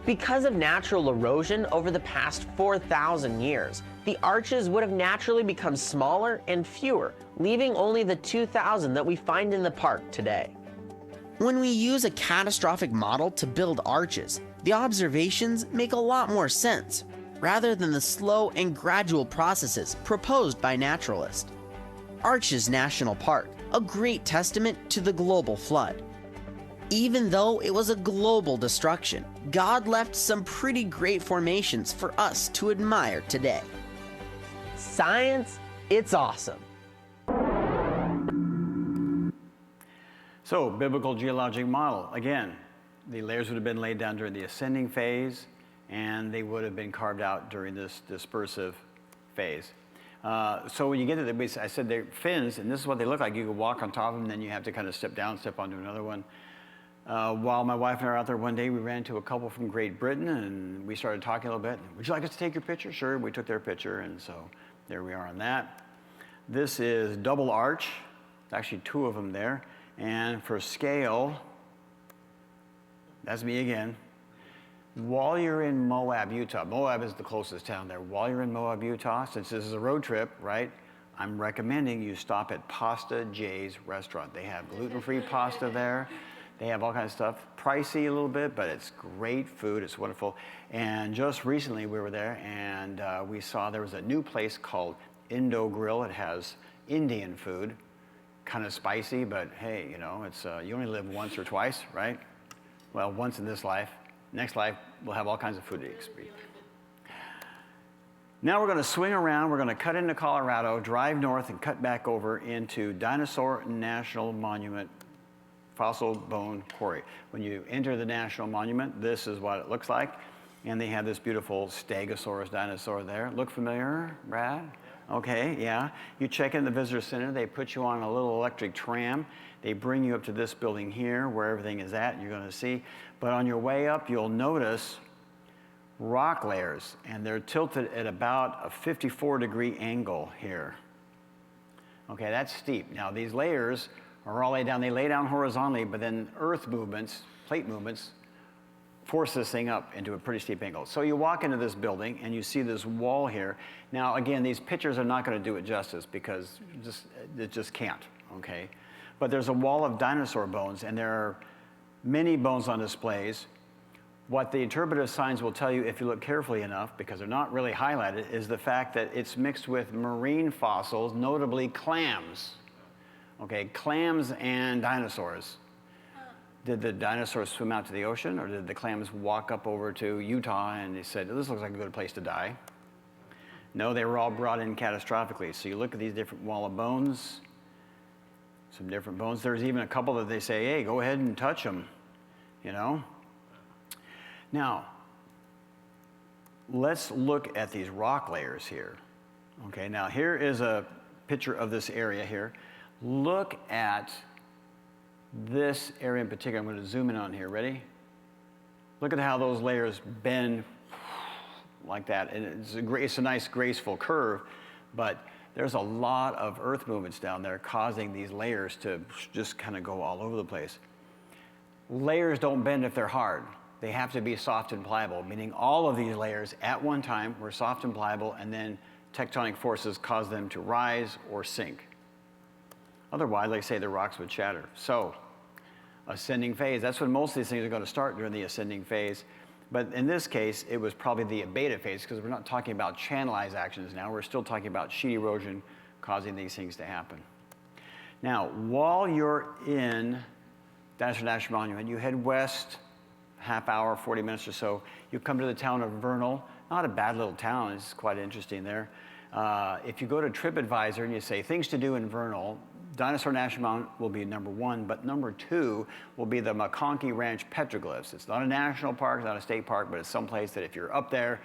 Because of natural erosion over the past 4,000 years, the arches would have naturally become smaller and fewer, leaving only the 2,000 that we find in the park today. When we use a catastrophic model to build arches, the observations make a lot more sense, rather than the slow and gradual processes proposed by naturalists. Arches National Park, a great testament to the global flood. Even though it was a global destruction, God left some pretty great formations for us to admire today. Science, it's awesome. So, biblical geologic model. Again, the layers would have been laid down during the ascending phase, and they would have been carved out during this dispersive phase. So when you get to the, I said they're fins, and this is what they look like. You can walk on top of them, and then you have to kind of step down, step onto another one. While my wife and I were out there one day, we ran into a couple from Great Britain, and we started talking a little bit. Would you like us to take your picture? Sure, we took their picture, and so there we are on that. This is double arch. There's actually two of them there. And for scale, that's me again. While you're in Moab, Utah, Moab is the closest town there. While you're in Moab, Utah, since this is a road trip, right, I'm recommending you stop at Pasta J's restaurant. They have gluten-free pasta there. They have all kinds of stuff. Pricey a little bit, but it's great food. It's wonderful. And just recently we were there, and we saw there was a new place called Indo Grill. It has Indian food, kind of spicy, but hey, you know, it's you only live once or twice, right? Well, once in this life. Next life, we'll have all kinds of food to experience. Now we're going to swing around. We're going to cut into Colorado, drive north, and cut back over into Dinosaur National Monument Fossil Bone Quarry. When you enter the National Monument, this is what it looks like. And they have this beautiful Stegosaurus dinosaur there. Look familiar, Brad? Okay, yeah. You check in the visitor center. They put you on a little electric tram. They bring you up to this building here where everything is at, you're going to see. But on your way up, you'll notice rock layers, and they're tilted at about a 54-degree angle here. Okay, that's steep. Now, these layers are all laid down. They lay down horizontally, but then earth movements, plate movements, force this thing up into a pretty steep angle. So you walk into this building, and you see this wall here. Now, again, these pictures are not going to do it justice because it just can't, okay? But there's a wall of dinosaur bones, and there are many bones on displays. What the interpretive signs will tell you, if you look carefully enough, because they're not really highlighted, is the fact that it's mixed with marine fossils, notably clams. Okay, clams and dinosaurs. Did the dinosaurs swim out to the ocean, or did the clams walk up over to Utah and they said, this looks like a good place to die? No, they were all brought in catastrophically. So you look at these different wall of bones, some different bones. There's even a couple that they say, hey, go ahead and touch them, you know? Now, let's look at these rock layers here. Okay, now here is a picture of this area here. Look at this area in particular. I'm going to zoom in on here. Ready? Look at how those layers bend like that. And it's a nice graceful curve, but there's a lot of earth movements down there causing these layers to just kind of go all over the place. Layers don't bend if they're hard. They have to be soft and pliable, meaning all of these layers at one time were soft and pliable, and then tectonic forces cause them to rise or sink. Otherwise, like I say, the rocks would shatter. So, ascending phase, that's when most of these things are going to start, during the ascending phase. But in this case, it was probably the beta phase, because we're not talking about channelized actions now. We're still talking about sheet erosion causing these things to happen. Now, while you're in Dinosaur National Monument, you head west, half hour, 40 minutes or so. You come to the town of Vernal. Not a bad little town. It's quite interesting there. If you go to TripAdvisor and you say things to do in Vernal, Dinosaur National Monument will be number 1, but number 2 will be the McConkey Ranch petroglyphs. It's not a national park, it's not a state park, but it's someplace that if you're up there,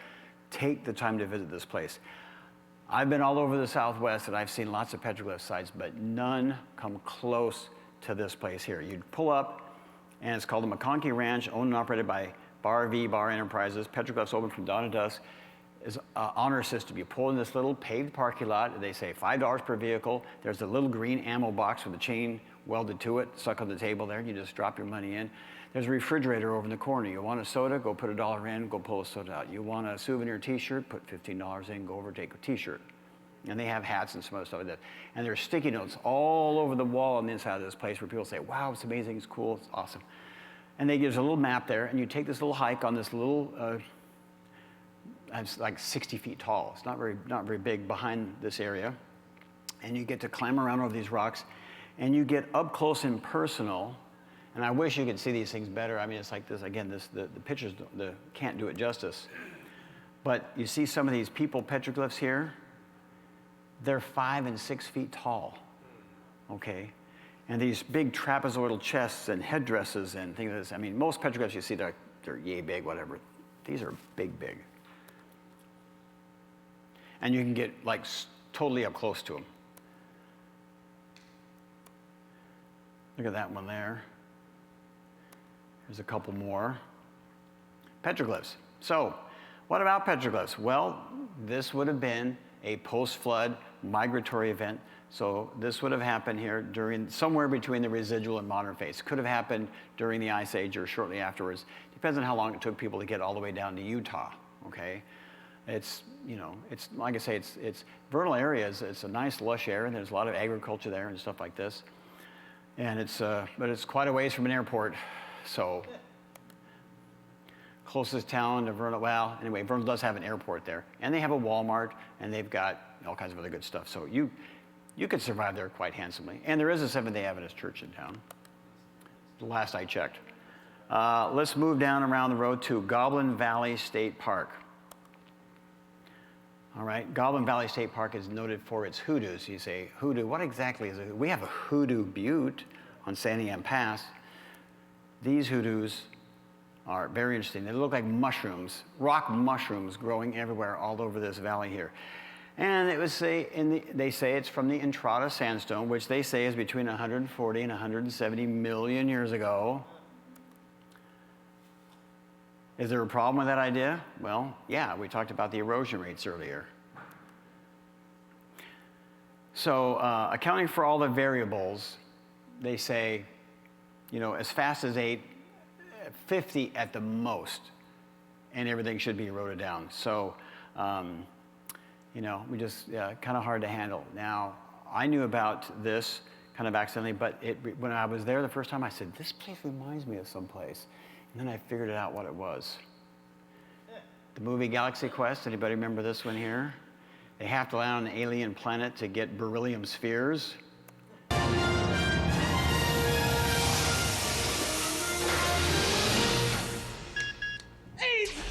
take the time to visit this place. I've been all over the Southwest and I've seen lots of petroglyph sites, but none come close to this place here. You'd pull up, and it's called the McConkey Ranch, owned and operated by Bar V Bar Enterprises. Petroglyphs open from dawn to dusk. Is honor system. You pull in this little paved parking lot. They say $5 per vehicle. There's a little green ammo box with a chain welded to it, stuck on the table there. You just drop your money in. There's a refrigerator over in the corner. You want a soda? Go put $1 in. Go pull a soda out. You want a souvenir T-shirt? Put $15 in. Go over, take a T-shirt. And they have hats and some other stuff like that. And there's sticky notes all over the wall on the inside of this place where people say, "Wow, it's amazing. It's cool. It's awesome." And they give us a little map there, and you take this little hike on this little. It's like 60 feet tall. It's not very big behind this area. And you get to climb around over these rocks, and you get up close and personal. And I wish you could see these things better. I mean, it's like this, again, the pictures can't do it justice. But you see some of these people petroglyphs here. They're 5 and 6 feet tall, okay? And these big trapezoidal chests and headdresses and things like this. I mean, most petroglyphs you see, they're yay big, whatever. These are big. And you can get like totally up close to them. Look at that one there. There's a couple more. Petroglyphs. So, what about petroglyphs? Well, this would have been a post-flood migratory event. So this would have happened here somewhere between the residual and modern phase. Could have happened during the Ice Age or shortly afterwards. Depends on how long it took people to get all the way down to Utah, okay? It's like I say, it's vernal areas. It's a nice lush area, and there's a lot of agriculture there and stuff like this. And but it's quite a ways from an airport. So closest town to Vernal, well, anyway, Vernal does have an airport there, and they have a Walmart, and they've got all kinds of other good stuff. So you could survive there quite handsomely. And there is a Seventh-day Adventist church in town, the last I checked. Let's move down around the road to Goblin Valley State Park. All right, Goblin Valley State Park is noted for its hoodoos. You say, hoodoo, what exactly is it? We have a hoodoo butte on Sandy Am Pass. These hoodoos are very interesting. They look like mushrooms, rock mushrooms growing everywhere all over this valley here. And they say it's from the Entrada sandstone, which they say is between 140 and 170 million years ago. Is there a problem with that idea? Well, yeah, we talked about the erosion rates earlier. So accounting for all the variables, they say, as fast as 50 at the most, and everything should be eroded down. So, we just, kind of hard to handle. Now, I knew about this kind of accidentally, but when I was there the first time, I said, this place reminds me of someplace. And then I figured out what it was. The movie Galaxy Quest, anybody remember this one here? They have to land on an alien planet to get beryllium spheres. Hey,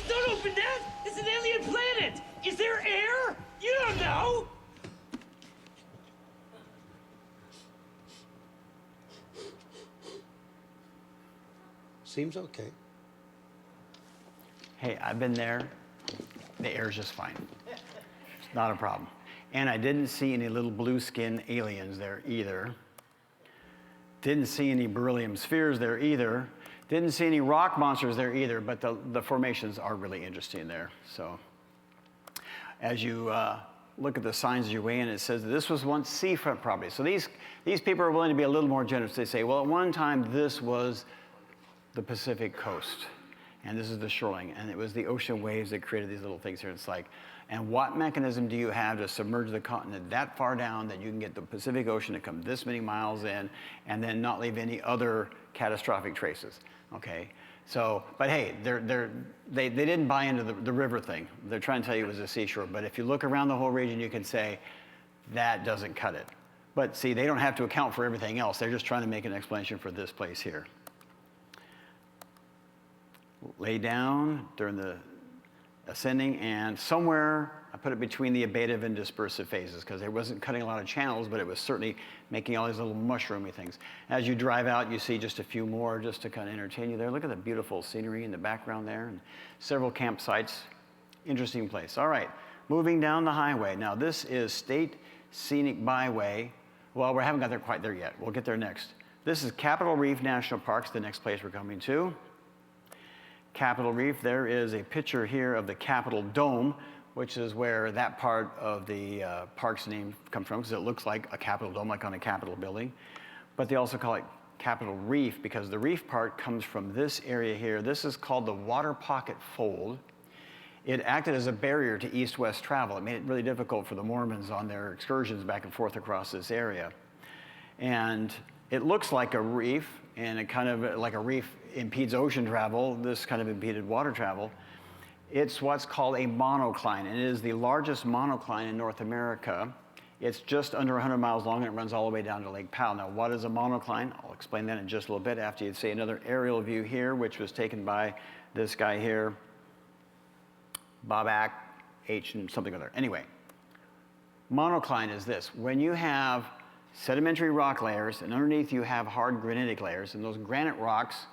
don't open that! It's an alien planet! Is there air? You don't know! Seems okay. Hey, I've been there. The air's just fine. It's not a problem. And I didn't see any little blue skin aliens there either. Didn't see any beryllium spheres there either. Didn't see any rock monsters there either, but the formations are really interesting there. So as you look at the signs as you weigh in, it says that this was once seafront property. So these people are willing to be a little more generous. They say, well, at one time this was the Pacific coast, and this is the shoreline, and it was the ocean waves that created these little things here. It's like, and what mechanism do you have to submerge the continent that far down that you can get the Pacific Ocean to come this many miles in and then not leave any other catastrophic traces? Okay, so, but hey, they didn't buy into the river thing. They're trying to tell you it was a seashore, but if you look around the whole region, you can say that doesn't cut it. But see, they don't have to account for everything else. They're just trying to make an explanation for this place here. Lay down during the ascending, and somewhere I put it between the abative and dispersive phases because it wasn't cutting a lot of channels, but it was certainly making all these little mushroomy things. As you drive out, you see just a few more just to kind of entertain you there. Look at the beautiful scenery in the background there and several campsites. Interesting place. All right, moving down the highway. Now this is State Scenic Byway. Well, we haven't got there quite there yet. We'll get there next. This is Capitol Reef National Park's the next place we're coming to. Capitol Reef, there is a picture here of the Capitol Dome, which is where that part of the park's name comes from, because it looks like a Capitol Dome, like on a Capitol building. But they also call it Capitol Reef because the reef part comes from this area here. This is called the Water Pocket Fold. It acted as a barrier to east-west travel. It made it really difficult for the Mormons on their excursions back and forth across this area. And it looks like a reef, and it kind of, like a reef impedes ocean travel, this kind of impeded water travel. It's what's called a monocline, and it is the largest monocline in North America. It's just under 100 miles long, and it runs all the way down to Lake Powell. Now, what is a monocline? I'll explain that in just a little bit after you see another aerial view here, which was taken by this guy here, Boback H and something other. Anyway, monocline is this. When you have sedimentary rock layers, and underneath you have hard granitic layers, and those granite rocks,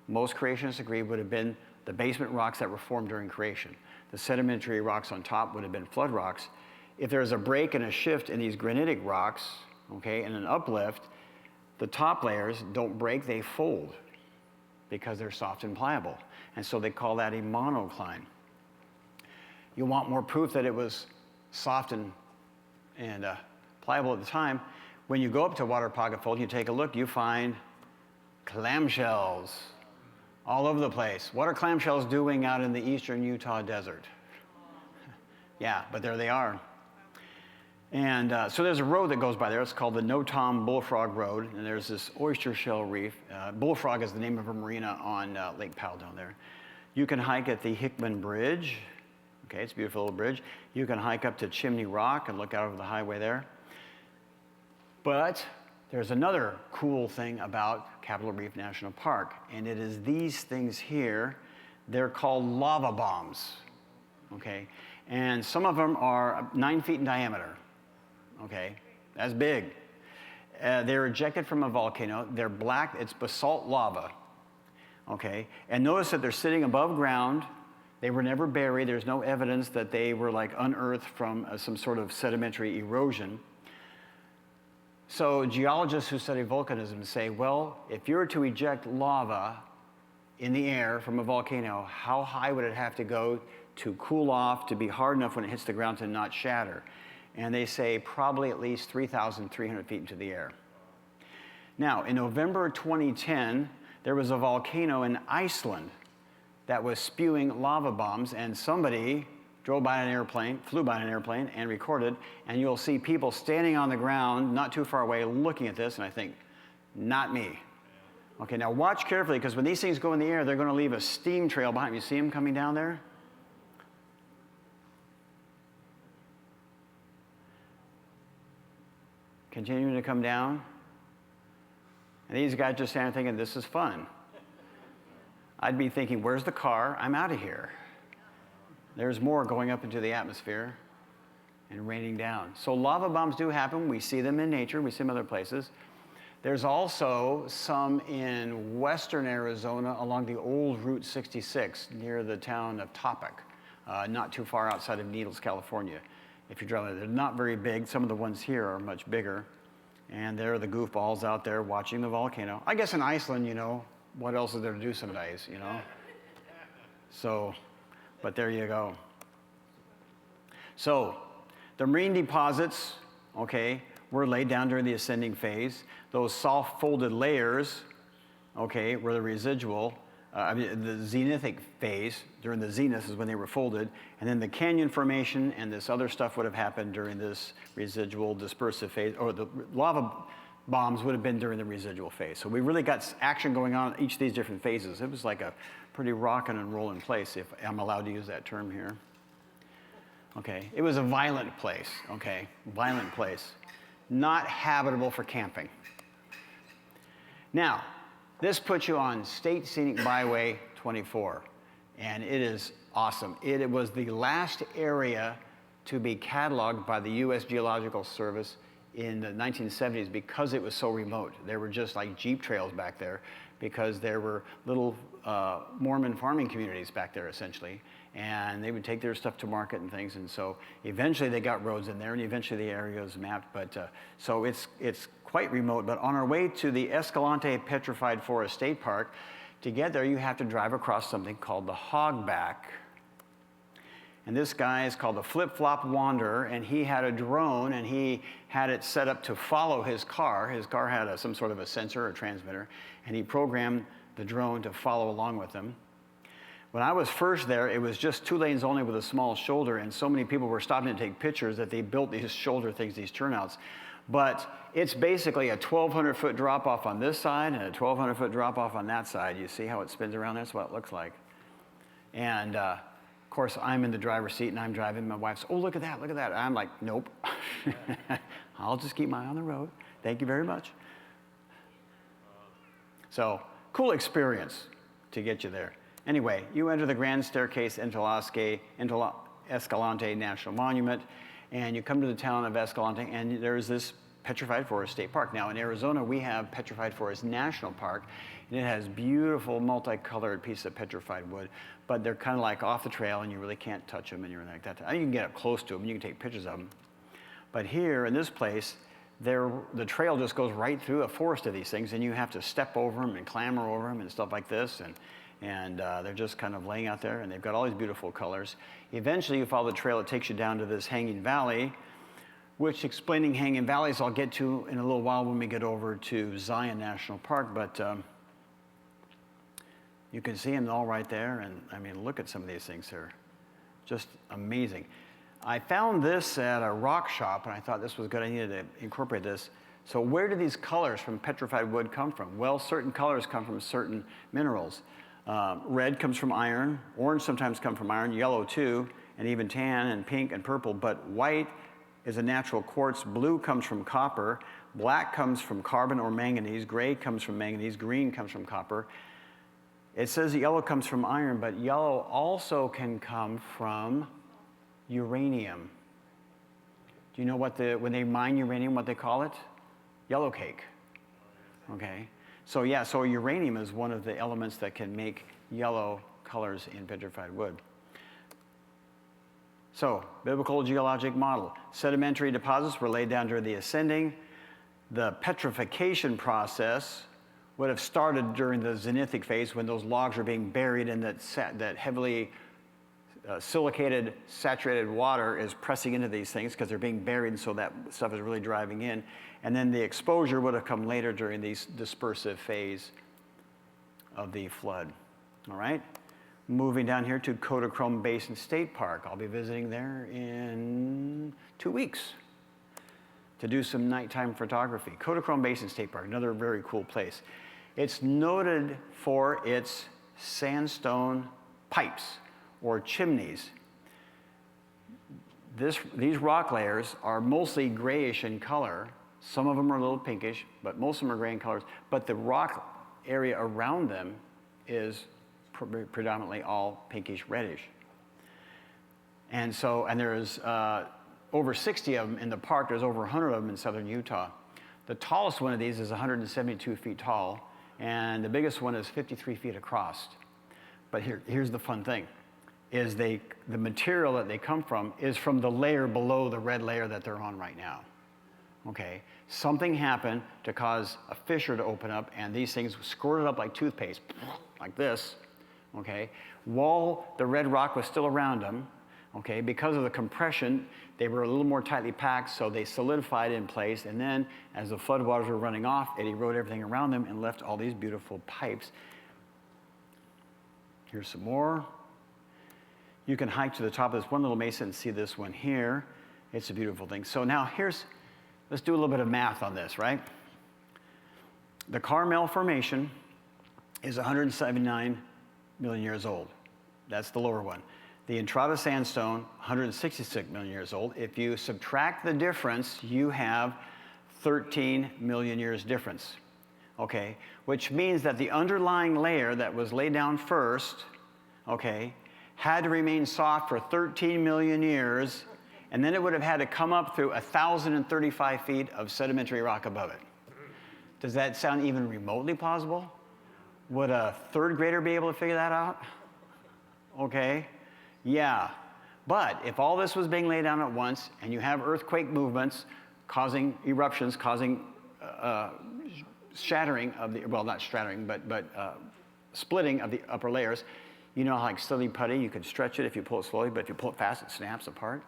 most creationists agree, would have been the basement rocks that were formed during creation. The sedimentary rocks on top would have been flood rocks. If there's a break and a shift in these granitic rocks, okay, and an uplift, the top layers don't break, they fold because they're soft and pliable. And so they call that a monocline. You want more proof that it was soft and pliable at the time. When you go up to Water Pocket Fold, you take a look, you find clamshells all over the place. What are clamshells doing out in the eastern Utah desert? Yeah, but there they are. And so there's a road that goes by there. It's called the No-Tom Bullfrog Road, and there's this oyster shell reef. Bullfrog is the name of a marina on Lake Powell down there. You can hike at the Hickman Bridge. Okay, it's a beautiful little bridge. You can hike up to Chimney Rock and look out over the highway there. But there's another cool thing about Capitol Reef National Park, and it is these things here. They're called lava bombs, okay? And some of them are 9 feet in diameter, okay? That's big. They're ejected from a volcano. They're black. It's basalt lava, okay? And notice that they're sitting above ground. They were never buried. There's no evidence that they were like unearthed from some sort of sedimentary erosion. So geologists who study volcanism say, well, if you were to eject lava in the air from a volcano, how high would it have to go to cool off, to be hard enough when it hits the ground to not shatter? And they say probably at least 3,300 feet into the air. Now, in November 2010, there was a volcano in Iceland that was spewing lava bombs, and somebody drove by an airplane, flew by an airplane, and recorded, and you'll see people standing on the ground not too far away looking at this, and I think, not me. Okay, now watch carefully, because when these things go in the air, they're going to leave a steam trail behind them. You see them coming down there? Continuing to come down. And these guys just stand thinking, this is fun. I'd be thinking, where's the car? I'm out of here. There's more going up into the atmosphere and raining down. So lava bombs do happen. We see them in nature. We see them other places. There's also some in western Arizona along the old Route 66 near the town of Topic, not too far outside of Needles, California. If you're driving, they're not very big. Some of the ones here are much bigger. And there are the goofballs out there watching the volcano. I guess in Iceland, you know, what else is there to do some days, you know? So, but there you go. So, the marine deposits, okay, were laid down during the ascending phase. Those soft folded layers, okay, were the residual, the zenithic phase. During the zenith is when they were folded. And then the canyon formation and this other stuff would have happened during this residual dispersive phase, or the lava bombs would have been during the residual phase. So we really got action going on in each of these different phases. It was like a pretty rockin' and rollin' place, if I'm allowed to use that term here. Okay, it was a violent place, okay, violent place. Not habitable for camping. Now, this puts you on State Scenic Byway 24, and it is awesome. It was the last area to be cataloged by the U.S. Geological Service in the 1970s because it was so remote. There were just like Jeep trails back there because there were little Mormon farming communities back there, essentially, and they would take their stuff to market and things, and so eventually they got roads in there, and eventually the area was mapped, but so it's quite remote. But on our way to the Escalante Petrified Forest State Park, to get there you have to drive across something called the Hogback. And this guy is called the Flip-Flop Wanderer, and he had a drone, and he had it set up to follow his car. His car had some sort of a sensor or transmitter, and he programmed the drone to follow along with him. When I was first there, it was just 2 lanes only with a small shoulder, and so many people were stopping to take pictures that they built these shoulder things, these turnouts. But it's basically a 1,200-foot drop-off on this side and a 1,200-foot drop-off on that side. You see how it spins around? That's what it looks like. And of course, I'm in the driver's seat, and I'm driving. My wife's, oh, look at that, look at that. I'm like, nope. I'll just keep my eye on the road. Thank you very much. So, cool experience to get you there. Anyway, you enter the grand staircase into Escalante National Monument, and you come to the town of Escalante, and there's this Petrified Forest State Park. Now, in Arizona, we have Petrified Forest National Park, and it has beautiful multicolored pieces of petrified wood, but they're kind of like off the trail, and you really can't touch them, and you're like that. You can get up close to them, you can take pictures of them. But here, in this place, the trail just goes right through a forest of these things, and you have to step over them and clamber over them and stuff like this, and they're just kind of laying out there, and they've got all these beautiful colors. Eventually, you follow the trail, it takes you down to this hanging valley, which explaining hanging valleys I'll get to in a little while when we get over to Zion National Park, but you can see them all right there, and I mean, look at some of these things here. Just amazing. I found this at a rock shop, and I thought this was good. I needed to incorporate this. So where do these colors from petrified wood come from? Well, certain colors come from certain minerals. Red comes from iron, orange sometimes comes from iron, yellow too, and even tan and pink and purple, but white is a natural quartz, blue comes from copper, black comes from carbon or manganese, gray comes from manganese, green comes from copper. It says yellow comes from iron, but yellow also can come from uranium. Do you know when they mine uranium, what they call it? Yellow cake. Okay. So yeah, so uranium is one of the elements that can make yellow colors in petrified wood. So, biblical geologic model. Sedimentary deposits were laid down during the ascending. The petrification process would have started during the zenithic phase when those logs were being buried and that heavily silicated, saturated water is pressing into these things because they're being buried, and so that stuff is really driving in. And then the exposure would have come later during the dispersive phase of the flood. All right? Moving down here to Kodachrome Basin State Park. I'll be visiting there in 2 weeks to do some nighttime photography. Kodachrome Basin State Park, another very cool place. It's noted for its sandstone pipes or chimneys. These rock layers are mostly grayish in color. Some of them are a little pinkish, but most of them are gray in colors. But the rock area around them is predominantly all pinkish reddish. And so, and there's over 60 of them in the park. There's over 100 of them in southern Utah. The tallest one of these is 172 feet tall, and the biggest one is 53 feet across. But here's the fun thing, is the material that they come from is from the layer below the red layer that they're on right now. Okay, something happened to cause a fissure to open up, and these things squirted up like toothpaste, like this, okay? While the red rock was still around them, okay, because of the compression, they were a little more tightly packed, so they solidified in place, and then as the floodwaters were running off, it eroded everything around them and left all these beautiful pipes. Here's some more. You can hike to the top of this one little mesa and see this one here. It's a beautiful thing. So now let's do a little bit of math on this, right? The Carmel Formation is 179 million years old. That's the lower one. The Entrada Sandstone, 166 million years old. If you subtract the difference, you have 13 million years difference, okay? Which means that the underlying layer that was laid down first, okay, had to remain soft for 13 million years, and then it would have had to come up through 1,035 feet of sedimentary rock above it. Does that sound even remotely plausible? Would a third grader be able to figure that out? Okay, yeah. But if all this was being laid down at once, and you have earthquake movements causing eruptions, causing shattering of the, well, not shattering, but splitting of the upper layers, you know, like silly putty, you can stretch it if you pull it slowly, but if you pull it fast, it snaps apart.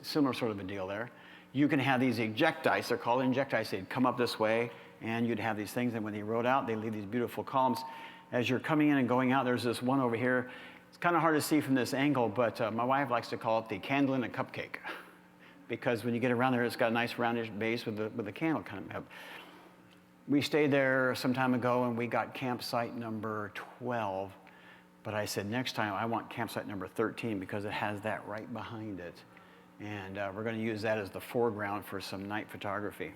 Similar sort of a deal there. You can have these ejectites, they're called ejectites, they'd come up this way, and you'd have these things, and when they erode out, they leave these beautiful columns. As you're coming in and going out, there's this one over here. It's kind of hard to see from this angle, but my wife likes to call it the candle in a cupcake, because when you get around there, it's got a nice roundish base with the candle kind of. We stayed there some time ago, and we got campsite number 12, but I said next time I want campsite number 13 because it has that right behind it. And we're going to use that as the foreground for some night photography.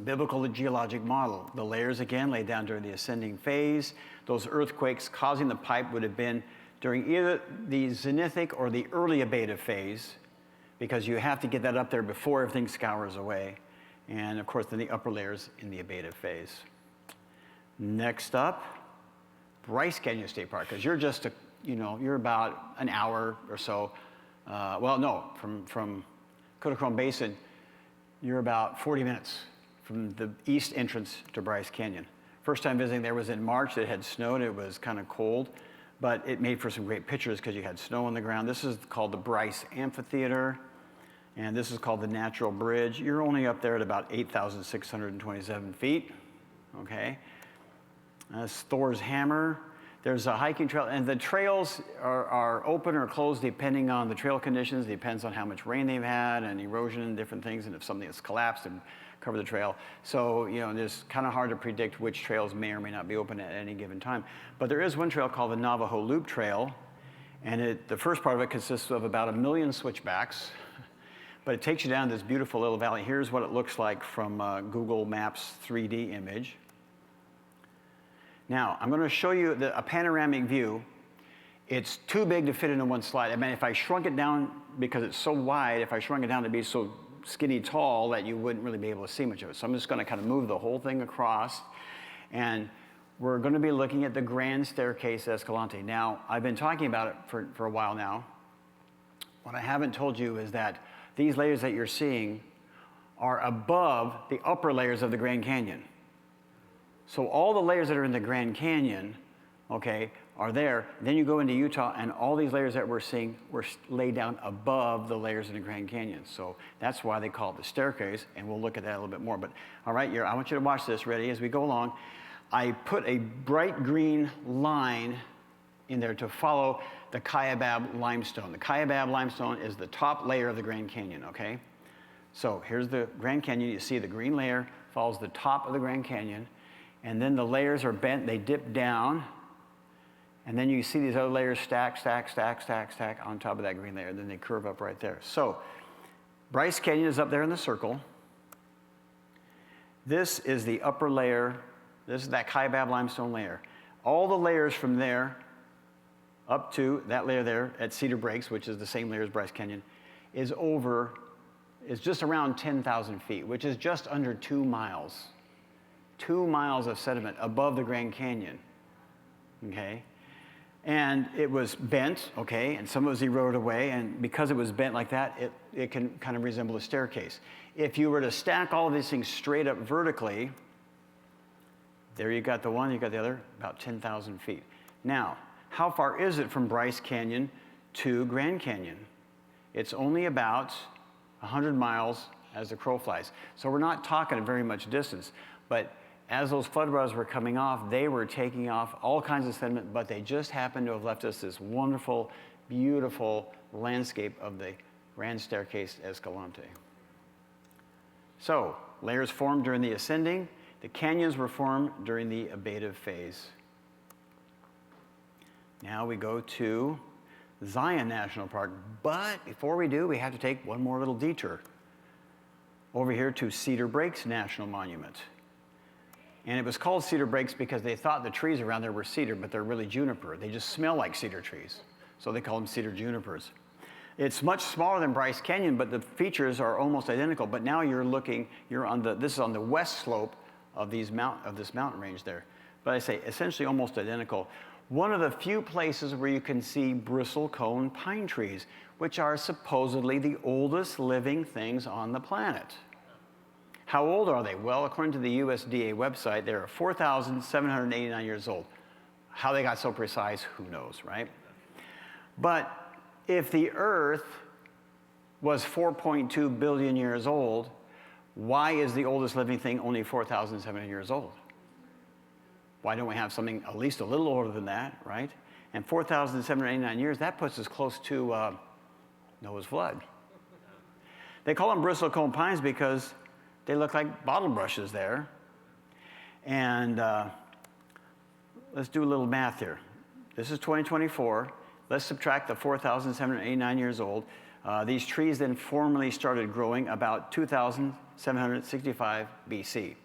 Biblical geologic model. The layers, again, laid down during the ascending phase. Those earthquakes causing the pipe would have been during either the zenithic or the early abative phase, because you have to get that up there before everything scours away. And, of course, then the upper layers in the abative phase. Next up, Bryce Canyon State Park, because you're just, you're about an hour or so. From Kodachrome Basin, you're about 40 minutes from the east entrance to Bryce Canyon. First time visiting there was in March. It had snowed. It was kind of cold, but it made for some great pictures because you had snow on the ground. This is called the Bryce Amphitheater, and this is called the Natural Bridge. You're only up there at about 8,627 feet, okay? That's Thor's Hammer. There's a hiking trail, and the trails are open or closed depending on the trail conditions. Depends on how much rain they've had and erosion and different things, and if something has collapsed and covered the trail. So, it's kind of hard to predict which trails may or may not be open at any given time. But there is one trail called the Navajo Loop Trail, and the first part of it consists of about 1 million switchbacks, but it takes you down this beautiful little valley. Here's what it looks like from Google Maps 3D image. Now, I'm going to show you a panoramic view. It's too big to fit into one slide. I mean, if I shrunk it down, because it's so wide, if I shrunk it down to be so skinny tall that you wouldn't really be able to see much of it. So I'm just going to kind of move the whole thing across. And we're going to be looking at the Grand Staircase Escalante. Now, I've been talking about it for a while now. What I haven't told you is that these layers that you're seeing are above the upper layers of the Grand Canyon. So all the layers that are in the Grand Canyon, okay, are there. Then you go into Utah, and all these layers that we're seeing were laid down above the layers in the Grand Canyon. So that's why they call it the staircase, and we'll look at that a little bit more. But all right, I want you to watch this. Ready? As we go along, I put a bright green line in there to follow the Kaibab limestone. The Kaibab limestone is the top layer of the Grand Canyon, okay? So here's the Grand Canyon. You see the green layer follows the top of the Grand Canyon. And then the layers are bent, they dip down, and then you see these other layers stack on top of that green layer, and then they curve up right there. So, Bryce Canyon is up there in the circle. This is the upper layer. This is that Kaibab limestone layer. All the layers from there up to that layer there at Cedar Breaks, which is the same layer as Bryce Canyon, is over is just around 10,000 feet, which is just under 2 miles. 2 miles of sediment above the Grand Canyon, okay? And it was bent, okay, and some of it was eroded away, and because it was bent like that, it can kind of resemble a staircase. If you were to stack all of these things straight up vertically, there you got the one, you got the other, about 10,000 feet. Now, how far is it from Bryce Canyon to Grand Canyon? It's only about 100 miles as the crow flies. So we're not talking very much distance, but as those flood rods were coming off, they were taking off all kinds of sediment, but they just happened to have left us this wonderful, beautiful landscape of the Grand Staircase Escalante. So, layers formed during the ascending, the canyons were formed during the abative phase. Now we go to Zion National Park, but before we do, we have to take one more little detour over here to Cedar Breaks National Monument. And it was called Cedar Breaks because they thought the trees around there were cedar, but they're really juniper. They just smell like cedar trees, so they call them cedar junipers. It's much smaller than Bryce Canyon, but the features are almost identical. But now this is on the west slope of this mountain range there. But I say essentially almost identical. One of the few places where you can see bristlecone pine trees, which are supposedly the oldest living things on the planet. How old are they? Well, according to the USDA website, they're 4,789 years old. How they got so precise, who knows, right? But if the Earth was 4.2 billion years old, why is the oldest living thing only 4,700 years old? Why don't we have something at least a little older than that, right? And 4,789 years, that puts us close to Noah's flood. They call them bristlecone pines because they look like bottle brushes there. And let's do a little math here. This is 2024. Let's subtract the 4,789 years old. These trees then formally started growing about 2,765 BC.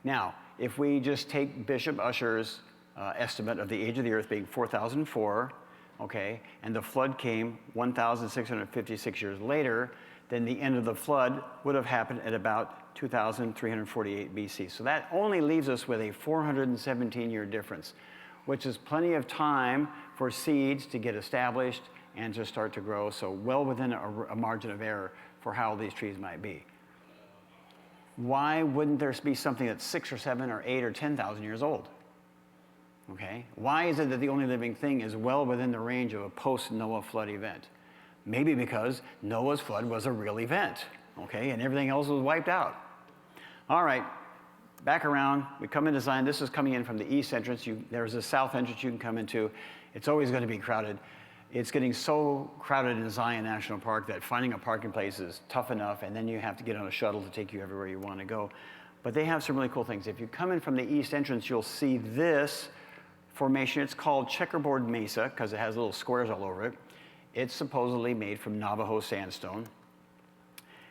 Now, if we just take Bishop Ussher's estimate of the age of the Earth being 4,004, okay, and the flood came 1,656 years later, then the end of the flood would have happened at about 2,348 BC. So that only leaves us with a 417-year difference, which is plenty of time for seeds to get established and to start to grow, so well within a margin of error for how these trees might be. Why wouldn't there be something that's 6 or 7 or 8 or 10,000 years old? Okay, why is it that the only living thing is well within the range of a post-Noah flood event? Maybe because Noah's flood was a real event, okay, and everything else was wiped out. All right, back around, we come into Zion. This is coming in from the east entrance. There's a south entrance you can come into. It's always going to be crowded. It's getting so crowded in Zion National Park that finding a parking place is tough enough, and then you have to get on a shuttle to take you everywhere you want to go. But they have some really cool things. If you come in from the east entrance, you'll see this formation. It's called Checkerboard Mesa because it has little squares all over it. It's supposedly made from Navajo sandstone.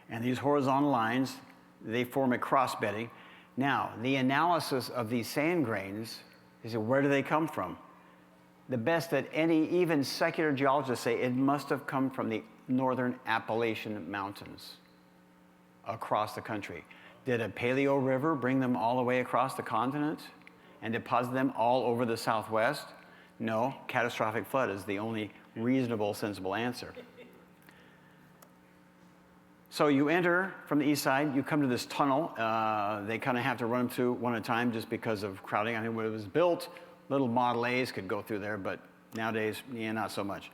And these horizontal lines, they form a cross bedding. Now, the analysis of these sand grains is where do they come from? The best that even secular geologists say, it must have come from the northern Appalachian Mountains across the country. Did a paleo river bring them all the way across the continent and deposit them all over the Southwest? No, catastrophic flood is the only reasonable, sensible answer. So you enter from the east side, you come to this tunnel. They kind of have to run them through one at a time just because of crowding. I mean, when it was built, little Model A's could go through there, but nowadays, yeah, not so much.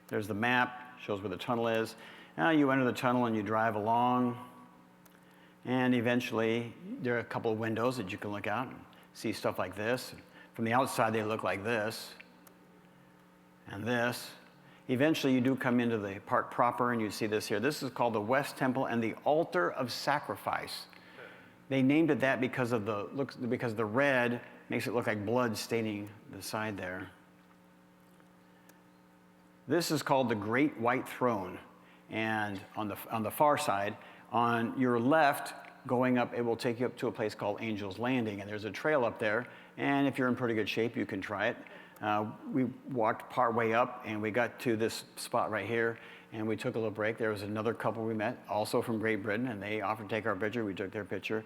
There's the map, shows where the tunnel is. Now you enter the tunnel and you drive along, and eventually there are a couple of windows that you can look out and see stuff like this. From the outside, they look like this and this. Eventually, you do come into the park proper, and you see this here. This is called the West Temple and the Altar of Sacrifice. They named it that because the red makes it look like blood staining the side there. This is called the Great White Throne, and on the far side, on your left, going up, it will take you up to a place called Angel's Landing, and there's a trail up there, and if you're in pretty good shape, you can try it. We walked part way up, and we got to this spot right here, and we took a little break. There was another couple we met, also from Great Britain, and they offered to take our picture. We took their picture.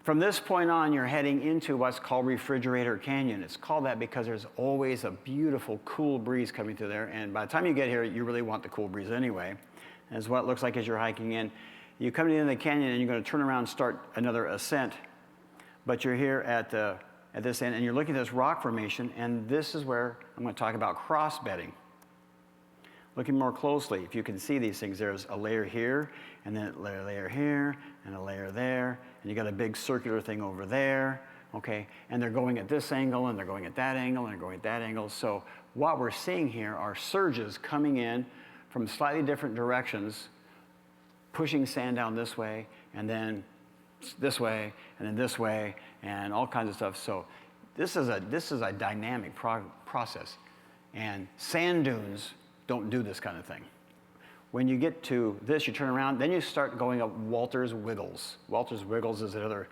From this point on, you're heading into what's called Refrigerator Canyon. It's called that because there's always a beautiful, cool breeze coming through there, and by the time you get here, you really want the cool breeze anyway. That's what it looks like as you're hiking in. You come to the end of the canyon, and you're going to turn around and start another ascent, but you're here at this end, and you're looking at this rock formation, and this is where I'm going to talk about cross-bedding. Looking more closely, if you can see these things, there's a layer here, and then a layer here, and a layer there, and you got a big circular thing over there, okay? And they're going at this angle, and they're going at that angle, and they're going at that angle. So what we're seeing here are surges coming in from slightly different directions, pushing sand down this way, and then this way, and then this way, and all kinds of stuff. So this is a dynamic process, and sand dunes don't do this kind of thing. When you get to this, you turn around, then you start going up Walter's Wiggles. Walter's Wiggles is another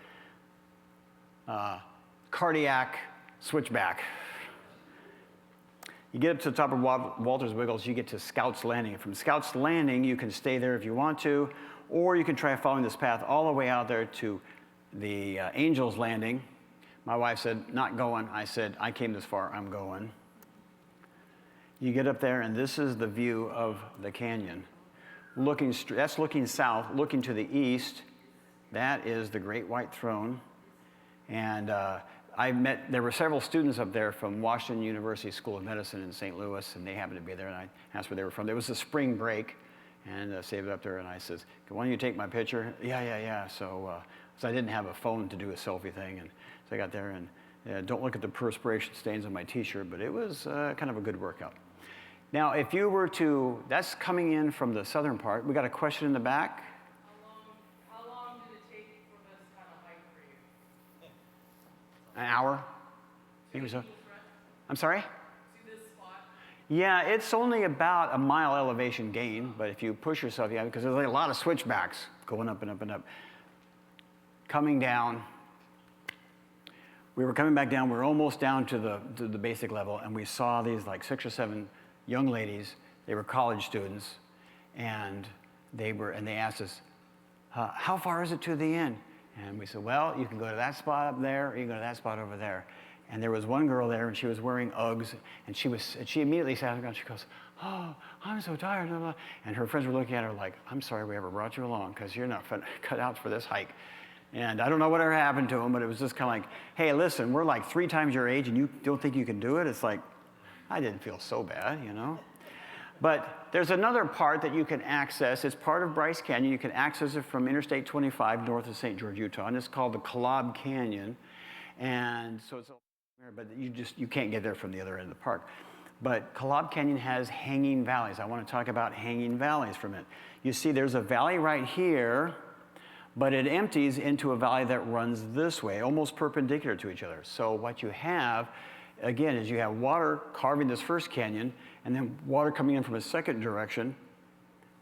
cardiac switchback. You get up to the top of Walter's Wiggles, you get to Scout's Landing. From Scout's Landing, you can stay there if you want to, or you can try following this path all the way out there to the Angel's Landing. My wife said, not going. I said, I came this far, I'm going. You get up there, and this is the view of the canyon. That's looking south. Looking to the east, that is the Great White Throne. And there were several students up there from Washington University School of Medicine in St. Louis, and they happened to be there, and I asked where they were from. There was a spring break, and saved it up there, and I says, why don't you take my picture? Yeah. So I didn't have a phone to do a selfie thing, and so I got there, and don't look at the perspiration stains on my t-shirt, but it was kind of a good workout. Now, if you were to, that's coming in from the southern part. We got a question in the back. How long did it take for this kind of hike for you? An hour, maybe so. I'm sorry? See this spot? Yeah, it's only about a mile elevation gain, but if you push yourself, yeah, because there's like a lot of switchbacks going up and up and up. Coming down, we were coming back down, we were almost down to the basic level, and we saw these like 6 or 7 young ladies. They were college students, and they asked us, how far is it to the end? And we said, well, you can go to that spot up there, or you can go to that spot over there. And there was one girl there, and she was wearing Uggs, and she immediately sat down, and she goes, oh, I'm so tired. And her friends were looking at her like, I'm sorry we ever brought you along, because you're not cut out for this hike. And I don't know whatever happened to them, but it was just kind of like, hey, listen, we're like 3 times your age, and you don't think you can do it? It's like, I didn't feel so bad, you know? But there's another part that you can access. It's part of Bryce Canyon. You can access it from Interstate 25 north of St. George, Utah, and it's called the Calcagno Canyon. And so it's there, but you can't get there from the other end of the park. But Calcagno Canyon has hanging valleys. I want to talk about hanging valleys for a minute. You see there's a valley right here, but it empties into a valley that runs this way, almost perpendicular to each other. So what you have, again, is you have water carving this first canyon, and then water coming in from a second direction.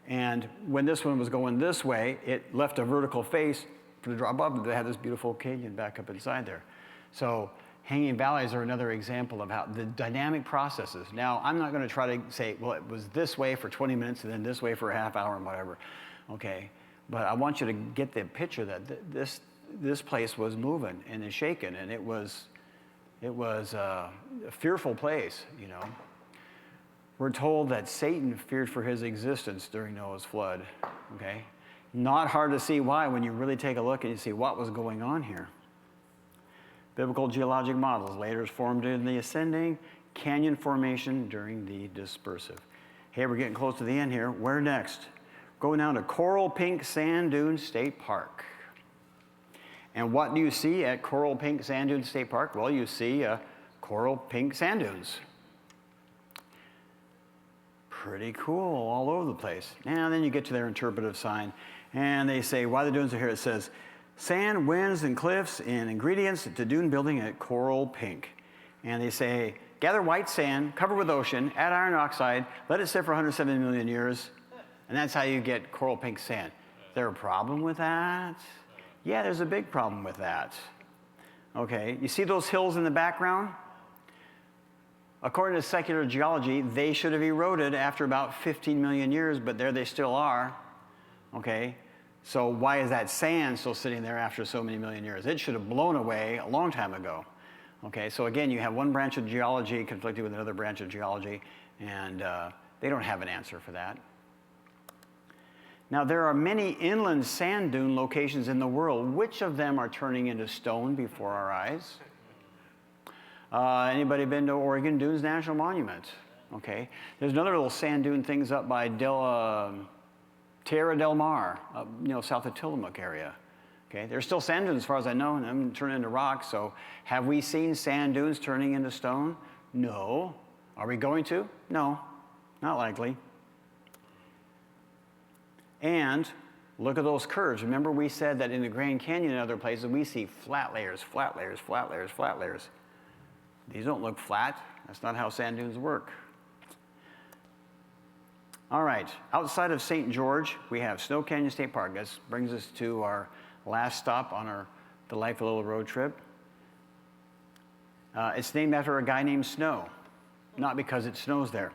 And when this one was going this way, it left a vertical face for the drop up, and they had this beautiful canyon back up inside there. So hanging valleys are another example of how the dynamic processes. Now, I'm not going to try to say, well, it was this way for 20 minutes and then this way for a half hour and whatever. Okay, but I want you to get the picture that this place was moving and shaking, and it was a fearful place, you know. We're told that Satan feared for his existence during Noah's flood, okay? Not hard to see why when you really take a look and you see what was going on here. Biblical geologic models later formed in the ascending canyon formation during the dispersive. Hey, we're getting close to the end here. Where next? Going down to Coral Pink Sand Dunes State Park. And what do you see at Coral Pink Sand Dunes State Park? Well, you see coral pink sand dunes. Pretty cool all over the place. And then you get to their interpretive sign, and they say why the dunes are here. It says, sand, winds, and cliffs, and ingredients to dune building at Coral Pink. And they say, gather white sand, cover with ocean, add iron oxide, let it sit for 170 million years, and that's how you get coral pink sand. Is there a problem with that? Yeah, there's a big problem with that. Okay, you see those hills in the background? According to secular geology, they should have eroded after about 15 million years, but there they still are. Okay? So why is that sand still sitting there after so many million years? It should have blown away a long time ago. Okay, so again, you have one branch of geology conflicting with another branch of geology, and they don't have an answer for that. Now, there are many inland sand dune locations in the world. Which of them are turning into stone before our eyes? Anybody been to Oregon Dunes National Monument? Okay. There's another little sand dune things up by Tierra del Mar, south of Tillamook area. Okay. There's still sand dunes as far as I know, and I'm turning into rock. So have we seen sand dunes turning into stone? No. Are we going to? No. Not likely. And look at those curves. Remember we said that in the Grand Canyon and other places we see flat layers, flat layers, flat layers, flat layers. These don't look flat. That's not how sand dunes work. All right, outside of St. George, we have Snow Canyon State Park. This brings us to our last stop on our delightful little road trip. It's named after a guy named Snow, not because it snows there.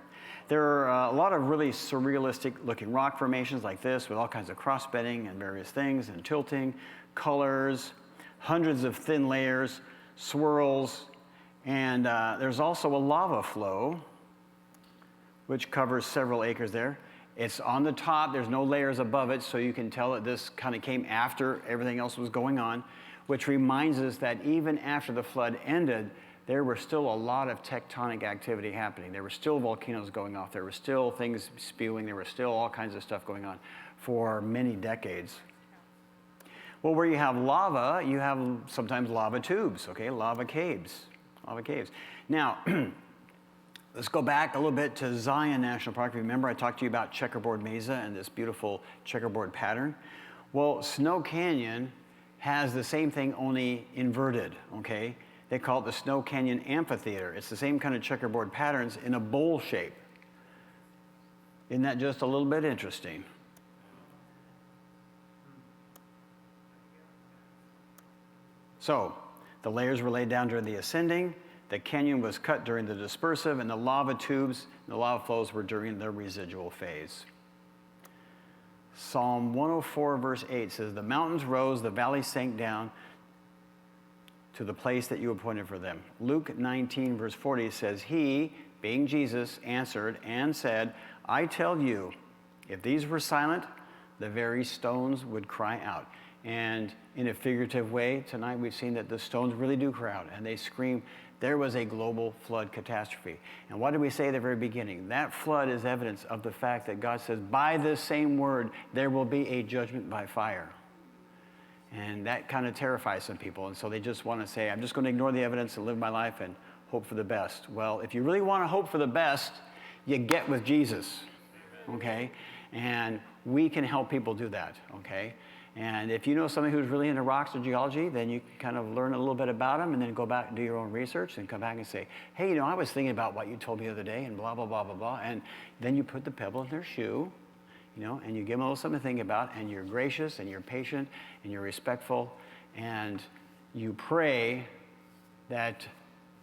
There are a lot of really surrealistic looking rock formations like this with all kinds of cross-bedding and various things and tilting, colors, hundreds of thin layers, swirls, and there's also a lava flow which covers several acres there. It's on the top, there's no layers above it, so you can tell that this kind of came after everything else was going on, which reminds us that even after the flood ended, there were still a lot of tectonic activity happening. There were still volcanoes going off. There were still things spewing. There were still all kinds of stuff going on for many decades. Well, where you have lava, you have sometimes lava tubes, okay? Lava caves. Lava caves. Now, let's go back a little bit to Zion National Park. Remember I talked to you about checkerboard mesa and this beautiful checkerboard pattern? Well, Snow Canyon has the same thing, only inverted, okay? They call it the Snow Canyon Amphitheater. It's the same kind of checkerboard patterns in a bowl shape. Isn't that just a little bit interesting? So, the layers were laid down during the ascending, the canyon was cut during the dispersive, and the lava tubes, the lava flows were during the residual phase. Psalm 104 verse 8 says, "The mountains rose, the valleys sank down to the place that you appointed for them." Luke 19 verse 40 says, "He," being Jesus, "answered and said, I tell you, if these were silent, the very stones would cry out." And in a figurative way, tonight we've seen that the stones really do cry out, and they scream. There was a global flood catastrophe. And what did we say at the very beginning? That flood is evidence of the fact that God says, by this same word, there will be a judgment by fire. And that kind of terrifies some people. And so they just want to say, I'm just going to ignore the evidence and live my life and hope for the best. Well, if you really want to hope for the best, you get with Jesus, okay? And we can help people do that, okay? And if you know somebody who's really into rocks or geology, then you can kind of learn a little bit about them and then go back and do your own research and come back and say, hey, I was thinking about what you told me the other day and blah, blah, blah, blah, blah. And then you put the pebble in their shoe, and you give them a little something to think about, and you're gracious and you're patient and you're respectful, and you pray that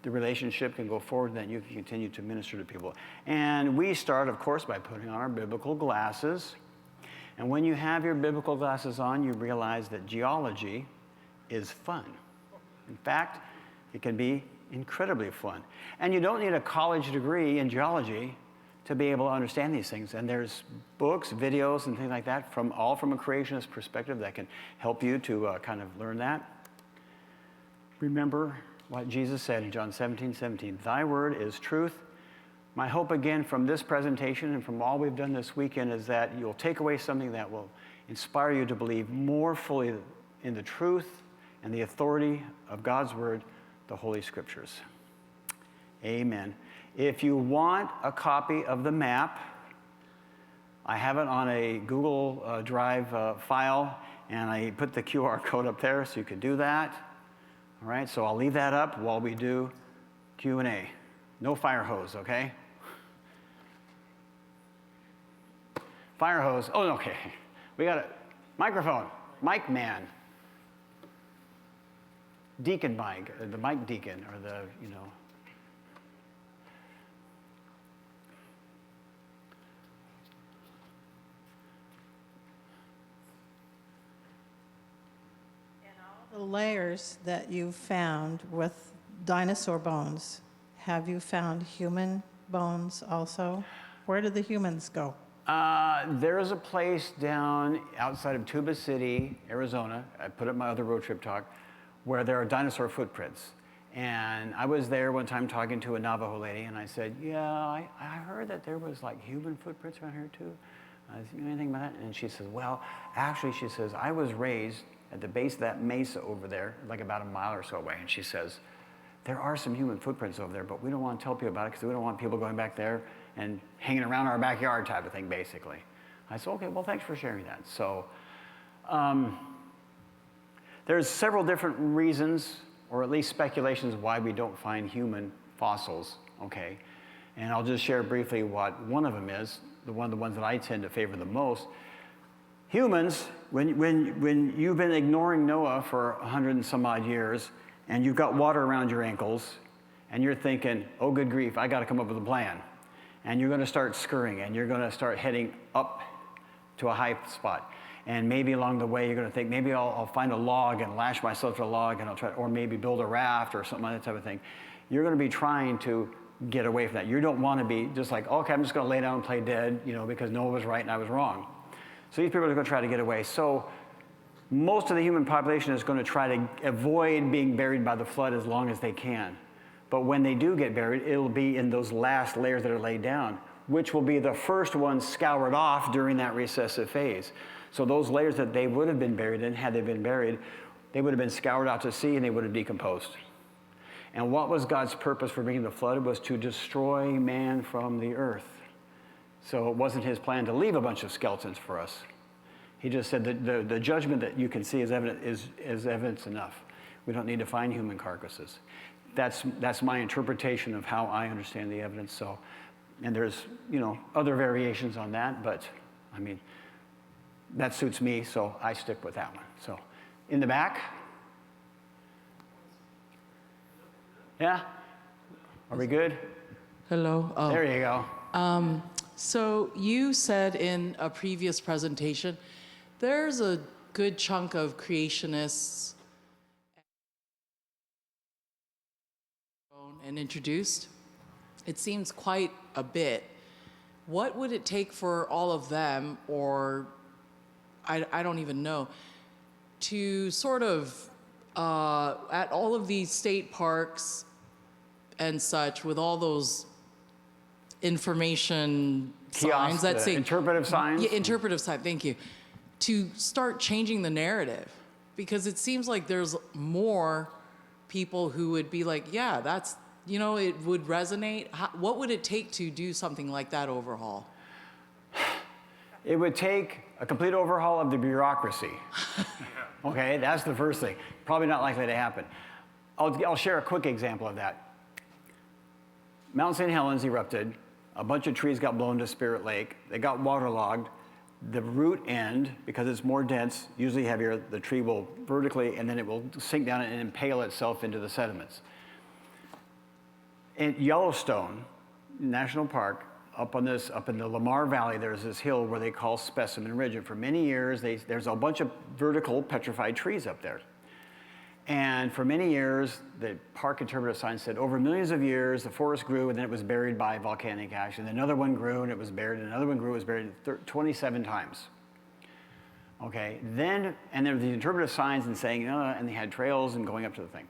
the relationship can go forward and that you can continue to minister to people. And we start, of course, by putting on our biblical glasses. And when you have your biblical glasses on, you realize that geology is fun. In fact, it can be incredibly fun. And you don't need a college degree in geology to be able to understand these things. And there's books, videos, and things like that, all from a creationist perspective that can help you to kind of learn that. Remember what Jesus said in John 17:17, "Thy word is truth." My hope again from this presentation and from all we've done this weekend is that you'll take away something that will inspire you to believe more fully in the truth and the authority of God's word, the Holy Scriptures. Amen. If you want a copy of the map, I have it on a Google Drive file, and I put the QR code up there so you can do that. All right, so I'll leave that up while we do Q&A. No fire hose, okay? Fire hose. Oh, okay. We got a microphone. Mic man. Deacon mic. The mic deacon, or the, The layers that you've found with dinosaur bones, have you found human bones also? Where did the humans go? There is a place down outside of Tuba City, Arizona. I put up my other road trip talk, where there are dinosaur footprints. And I was there one time talking to a Navajo lady, and I said, yeah, I heard that there was like human footprints around here too. You know anything about that? And she says, well, actually, she says, I was raised at the base of that mesa over there, like about a mile or so away. And she says, there are some human footprints over there, but we don't want to tell people about it because we don't want people going back there and hanging around our backyard type of thing, basically. I said, okay, well, thanks for sharing that. So there's several different reasons, or at least speculations, why we don't find human fossils, okay? And I'll just share briefly what one of them is, one of the ones that I tend to favor the most. Humans, when you've been ignoring Noah for 100 and some odd years, and you've got water around your ankles, and you're thinking, oh, good grief, I got to come up with a plan. And you're going to start scurrying, and you're going to start heading up to a high spot. And maybe along the way, you're going to think, maybe I'll find a log and lash myself to a log, and I'll try, or maybe build a raft or something like that type of thing. You're going to be trying to get away from that. You don't want to be just like, okay, I'm just going to lay down and play dead, you know, because Noah was right and I was wrong. So these people are going to try to get away. So most of the human population is going to try to avoid being buried by the flood as long as they can. But when they do get buried, it'll be in those last layers that are laid down, which will be the first ones scoured off during that recessive phase. So those layers that they would have been buried in, had they been buried, they would have been scoured out to sea and they would have decomposed. And what was God's purpose for bringing the flood? It was to destroy man from the earth. So it wasn't his plan to leave a bunch of skeletons for us. He just said that the judgment that you can see is evidence enough. We don't need to find human carcasses. That's my interpretation of how I understand the evidence. So, and there's, you know, other variations on that, but I mean, that suits me, so I stick with that one. So, in the back? Yeah? Are we good? Hello. Oh. There you go. So you said in a previous presentation, there's a good chunk of creationists and introduced. It seems quite a bit. What would it take for all of them, or I don't even know, to sort of, at all of these state parks and such, with all those information signs that say interpretive signs? Yeah, interpretive sign, thank you. To start changing the narrative, because it seems like there's more people who would be like, yeah, that's, you know, it would resonate. What would it take to do something like that overhaul? It would take a complete overhaul of the bureaucracy. Okay, that's the first thing. Probably not likely to happen. I'll share a quick example of that. Mount St. Helens erupted. A bunch of trees got blown to Spirit Lake. They got waterlogged. The root end, because it's more dense, usually heavier, the tree will vertically, and then it will sink down and impale itself into the sediments. In Yellowstone National Park, up in the Lamar Valley, there's this hill where they call Specimen Ridge. And for many years, there's a bunch of vertical petrified trees up there. And for many years, the park interpretive sign said, over millions of years, the forest grew, and then it was buried by volcanic ash. And another one grew, and it was buried, and another one grew, it was buried 27 times. Okay, and there were the interpretive signs and saying, and they had trails and going up to the thing.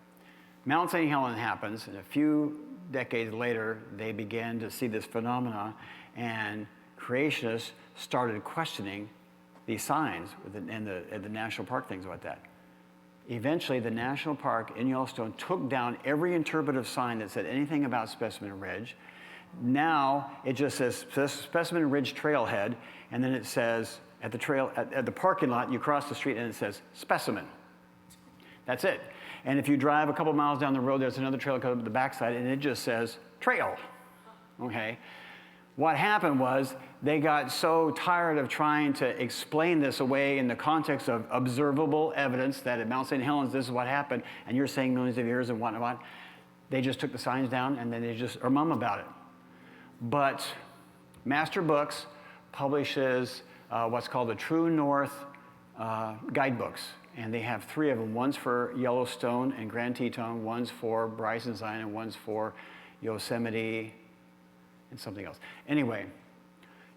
Mount St. Helens happens, and a few decades later, they began to see this phenomena, and creationists started questioning these signs and the national park things about that. Eventually, the national park in Yellowstone took down every interpretive sign that said anything about Specimen Ridge. Now, it just says Specimen Ridge Trailhead, and then it says at the parking lot, you cross the street and it says Specimen. That's it. And if you drive a couple miles down the road, there's another trail coming up the backside, and it just says trail. Okay? What happened was they got so tired of trying to explain this away in the context of observable evidence that at Mount St. Helens, this is what happened, and you're saying millions of years and whatnot. They just took the signs down, and then they just are mum about it. But Master Books publishes what's called the True North guidebooks. and they have 3 of them. One's for Yellowstone and Grand Teton, one's for Bryce and Zion, and one's for Yosemite and something else. Anyway,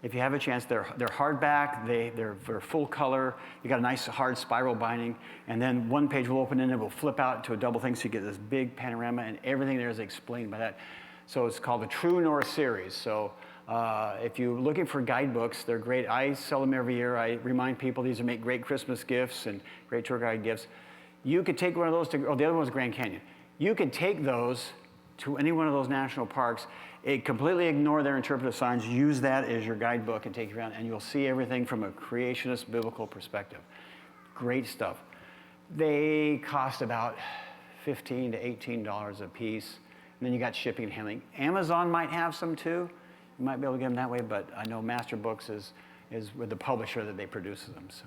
if you have a chance, they're hardback, they're full color. You got a nice hard spiral binding, and then one page will open and it will flip out to a double thing, so you get this big panorama, and everything there is explained by that. So it's called the True North series. So if you're looking for guidebooks, they're great. I sell them every year. I remind people these make great Christmas gifts and great tour guide gifts. You could take one of those to, oh, the other one's Grand Canyon. You could take those to any one of those national parks, completely ignore their interpretive signs, use that as your guidebook and take it around, and you'll see everything from a creationist biblical perspective. Great stuff. They cost about $15 to $18 a piece, and then you got shipping and handling. Amazon might have some too. You might be able to get them that way, but I know Master Books is with the publisher that they produce them. So.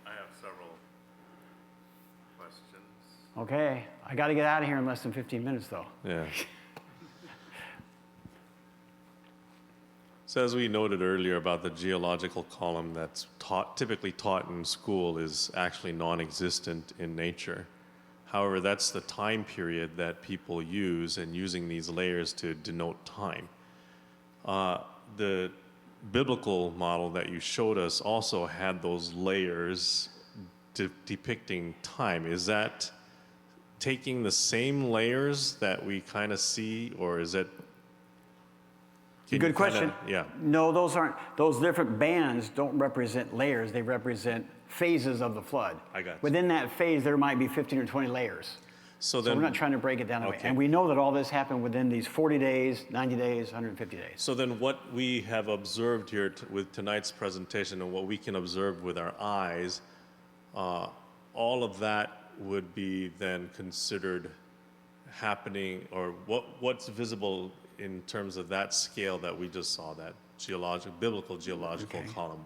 I have several questions. Okay, I got to get out of here in less than 15 minutes, though. Yeah. So as we noted earlier about the geological column that's typically taught in school is actually non-existent in nature. However, that's the time period that people use in using these layers to denote time. The biblical model that you showed us also had those layers depicting time. Is that taking the same layers that we kind of see, or is it? Good question. Yeah. No, those aren't. Those different bands don't represent layers. They represent phases of the flood. I got you. Within that phase, there might be 15 or 20 layers. So So then we're not trying to break it down that way. Okay. And we know that all this happened within these 40 days, 90 days, 150 days. So then what we have observed here with tonight's presentation and what we can observe with our eyes, all of that would be then considered happening, or what's visible in terms of that scale that we just saw, that biblical geological column.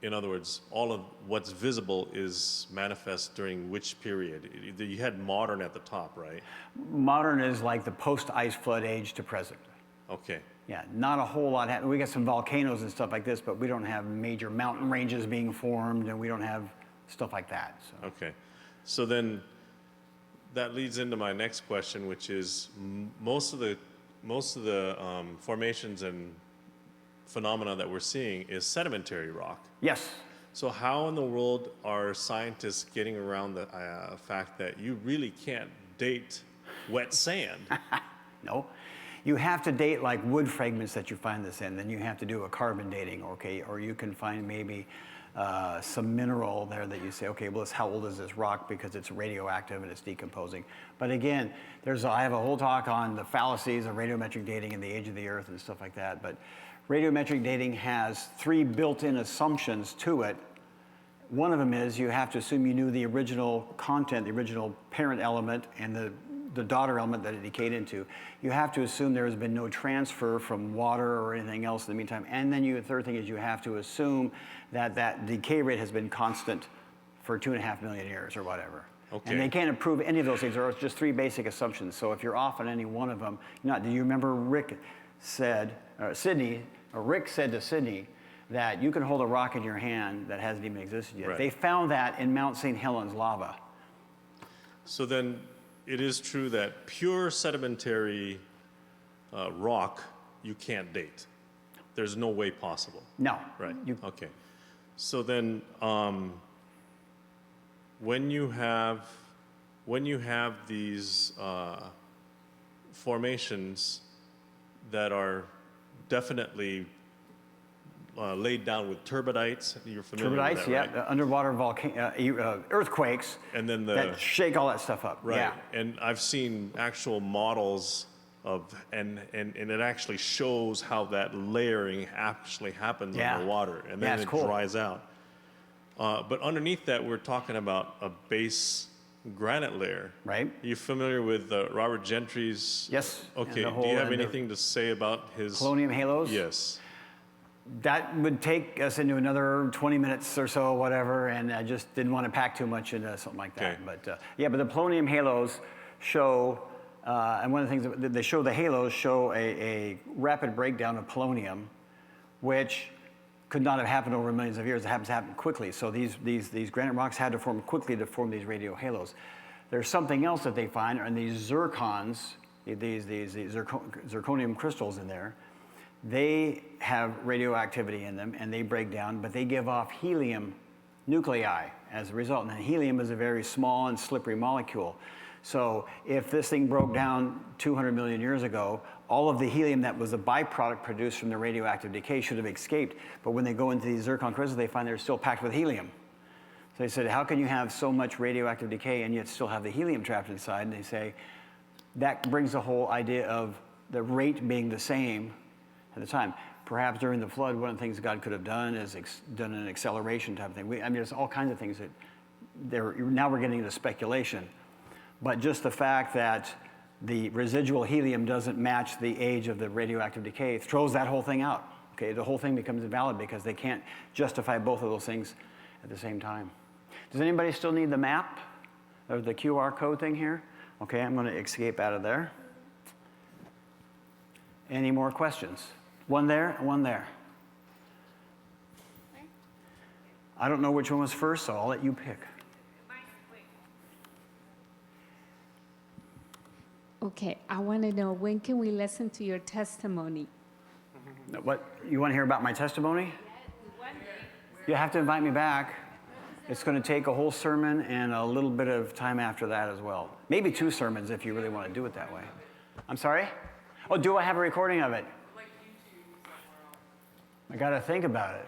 In other words, all of what's visible is manifest during which period? You had modern at the top, right? Modern is like the post-ice flood age to present. Okay. Yeah, not a whole lot happening. We got some volcanoes and stuff like this, but we don't have major mountain ranges being formed, and we don't have stuff like that. So. Okay. So then that leads into my next question, which is most of the formations and phenomena that we're seeing is sedimentary rock. Yes. So how in the world are scientists getting around the fact that you really can't date wet sand? No. You have to date like wood fragments that you find this in. Then you have to do a carbon dating, okay? Or you can find maybe some mineral there that you say, okay, well, how old is this rock because it's radioactive and it's decomposing. But again, I have a whole talk on the fallacies of radiometric dating and the age of the Earth and stuff like that. But radiometric dating has 3 built-in assumptions to it. One of them is you have to assume you knew the original content, the original parent element, and the daughter element that it decayed into. You have to assume there has been no transfer from water or anything else in the meantime. And then the third thing is you have to assume that that decay rate has been constant for 2.5 million years or whatever. Okay. And they can't prove any of those things. There are just 3 basic assumptions. So if you're off on any one of them, do you remember Rick said to Sydney that you can hold a rock in your hand that hasn't even existed yet. Right. They found that in Mount St. Helens lava. So then it is true that pure sedimentary rock you can't date. There's no way possible. No. Right. Okay. So then when you have these formations that are definitely laid down with turbidites, you're familiar with that, right? Yeah, underwater earthquakes And then that shake all that stuff up. Right. Yeah. And I've seen actual models and it actually shows how that layering actually happens Yeah. underwater, and Yeah, then it's it cool. dries out. But underneath that, we're talking about a base granite layer. Right. Are you familiar with Robert Gentry's? Yes. Okay. And the Do you whole- have and the anything to say about his Polonium halos? Yes. That would take us into another 20 minutes or so, whatever, and I just didn't want to pack too much into something like that. Okay. But but the polonium halos show, and one of the things that they show, the halos show a rapid breakdown of polonium which could not have happened over millions of years. It happens to happen quickly. So these granite rocks had to form quickly to form these radio halos. There's something else that they find, and these zircons, these zirconium crystals in there. They have radioactivity in them, and they break down, but they give off helium nuclei as a result. And helium is a very small and slippery molecule. So if this thing broke down 200 million years ago, all of the helium that was a byproduct produced from the radioactive decay should have escaped. But when they go into these zircon crystals, they find they're still packed with helium. So they said, how can you have so much radioactive decay and yet still have the helium trapped inside? And they say, that brings the whole idea of the rate being the same at the time. Perhaps during the flood, one of the things God could have done is done an acceleration type of thing. I mean, there's all kinds of things that now we're getting into speculation. But just the fact that the residual helium doesn't match the age of the radioactive decay throws that whole thing out. Okay, the whole thing becomes invalid because they can't justify both of those things at the same time. Does anybody still need the map or the QR code thing here? Okay, I'm going to escape out of there. Any more questions? One there and one there. I don't know which one was first, so I'll let you pick. Okay, I want to know, when can we listen to your testimony? What, you want to hear about my testimony? You have to invite me back. It's going to take a whole sermon and a little bit of time after that as well. Maybe 2 sermons if you really want to do it that way. I'm sorry? Oh, do I have a recording of it? I got to think about it.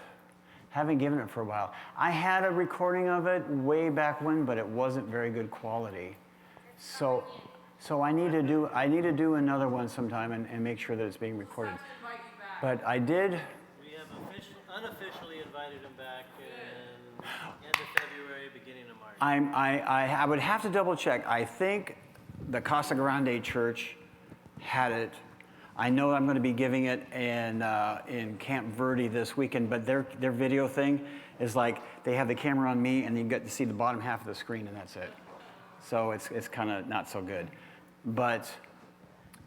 Haven't given it for a while. I had a recording of it way back when, but it wasn't very good quality. So I need to do another one sometime and make sure that it's being recorded. But I did. We have unofficially invited him back in end of February, beginning of March. I would have to double check. I think the Casa Grande Church had it. I know I'm going to be giving it in Camp Verde this weekend, but their video thing is like they have the camera on me and you get to see the bottom half of the screen and that's it. So it's kind of not so good. But,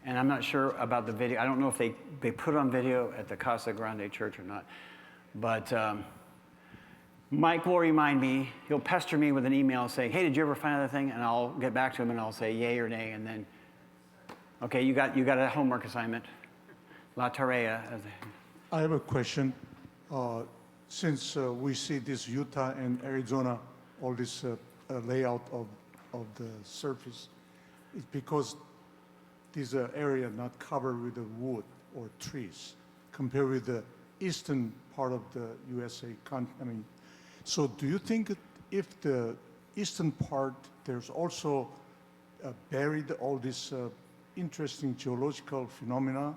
and I'm not sure about the video. I don't know if they put it on video at the Casa Grande Church or not. But Mike will remind me. He'll pester me with an email saying, hey, did you ever find that thing? And I'll get back to him and I'll say yay or nay. And then, okay, you got a homework assignment. La Tarea. I have a question. Since we see this Utah and Arizona, all this layout of the surface, it's because this area not covered with the wood or trees compared with the eastern part of the USA. So do you think if the eastern part, there's also buried all this interesting geological phenomena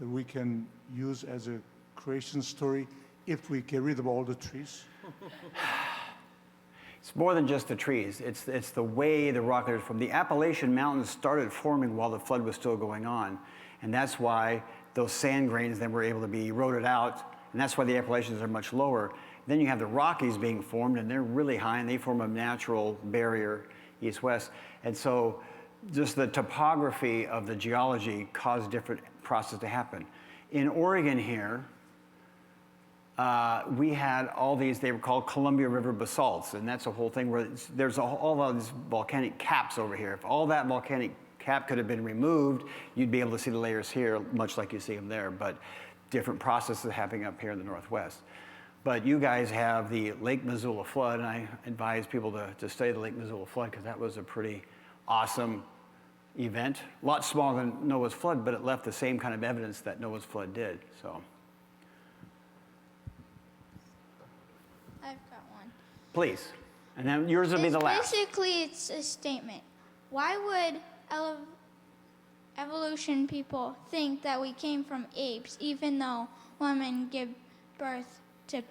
that we can use as a creation story if we get rid of all the trees? It's more than just the trees. It's the way the rock layers formed. The Appalachian Mountains started forming while the flood was still going on. And that's why those sand grains then were able to be eroded out. And that's why the Appalachians are much lower. Then you have the Rockies being formed, and they're really high, and they form a natural barrier east-west. And so just the topography of the geology caused different processes to happen. In Oregon here, we had all these, they were called Columbia River basalts, and that's a whole thing where there's all of these volcanic caps over here. If all that volcanic cap could have been removed, you'd be able to see the layers here, much like you see them there, but different processes happening up here in the Northwest. But you guys have the Lake Missoula flood, and I advise people to study the Lake Missoula flood because that was a pretty awesome event. A lot smaller than Noah's flood, but it left the same kind of evidence that Noah's flood did, so. I've got one. Please. And then yours will be the last. Basically, it's a statement. Why would evolution people think that we came from apes, even though women give birth to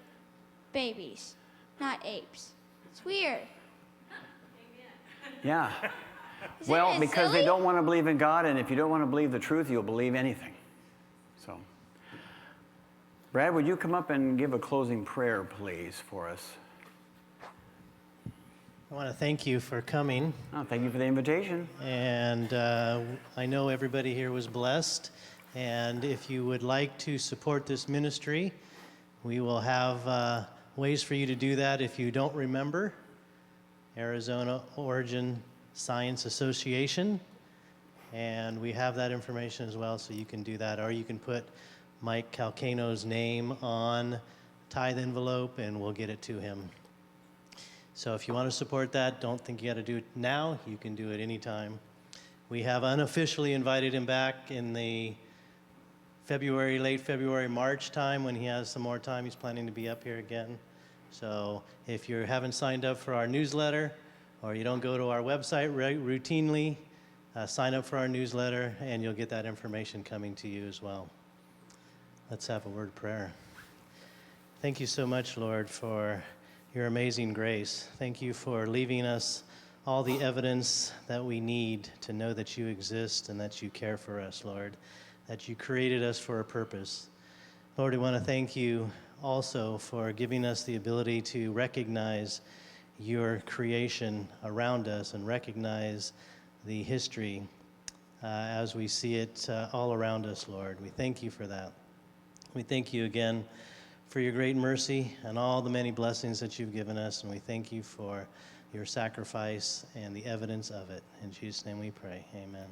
babies, not apes? It's weird. Yeah. Well, because they don't want to believe in God, and if you don't want to believe the truth, you'll believe anything. So, Brad, would you come up and give a closing prayer, please, for us? I want to thank you for coming. Oh, thank you for the invitation. And I know everybody here was blessed. And if you would like to support this ministry, We will have ways for you to do that if you don't remember. Arizona Origin Science Association. And we have that information as well, so you can do that. Or you can put Mike Calcagno's name on tithe envelope, and we'll get it to him. So if you want to support that, don't think you got to do it now. You can do it anytime. We have unofficially invited him back in the late February, March time when he has some more time. He's planning to be up here again. So if you haven't signed up for our newsletter or you don't go to our website routinely, sign up for our newsletter and you'll get that information coming to you as well. Let's have a word of prayer. Thank you so much, Lord, for your amazing grace. Thank you for leaving us all the evidence that we need to know that you exist and that you care for us, Lord, that you created us for a purpose. Lord, we want to thank you also for giving us the ability to recognize your creation around us and recognize the history as we see it all around us, Lord. We thank you for that. We thank you again for your great mercy and all the many blessings that you've given us, and we thank you for your sacrifice and the evidence of it. In Jesus' name we pray, amen.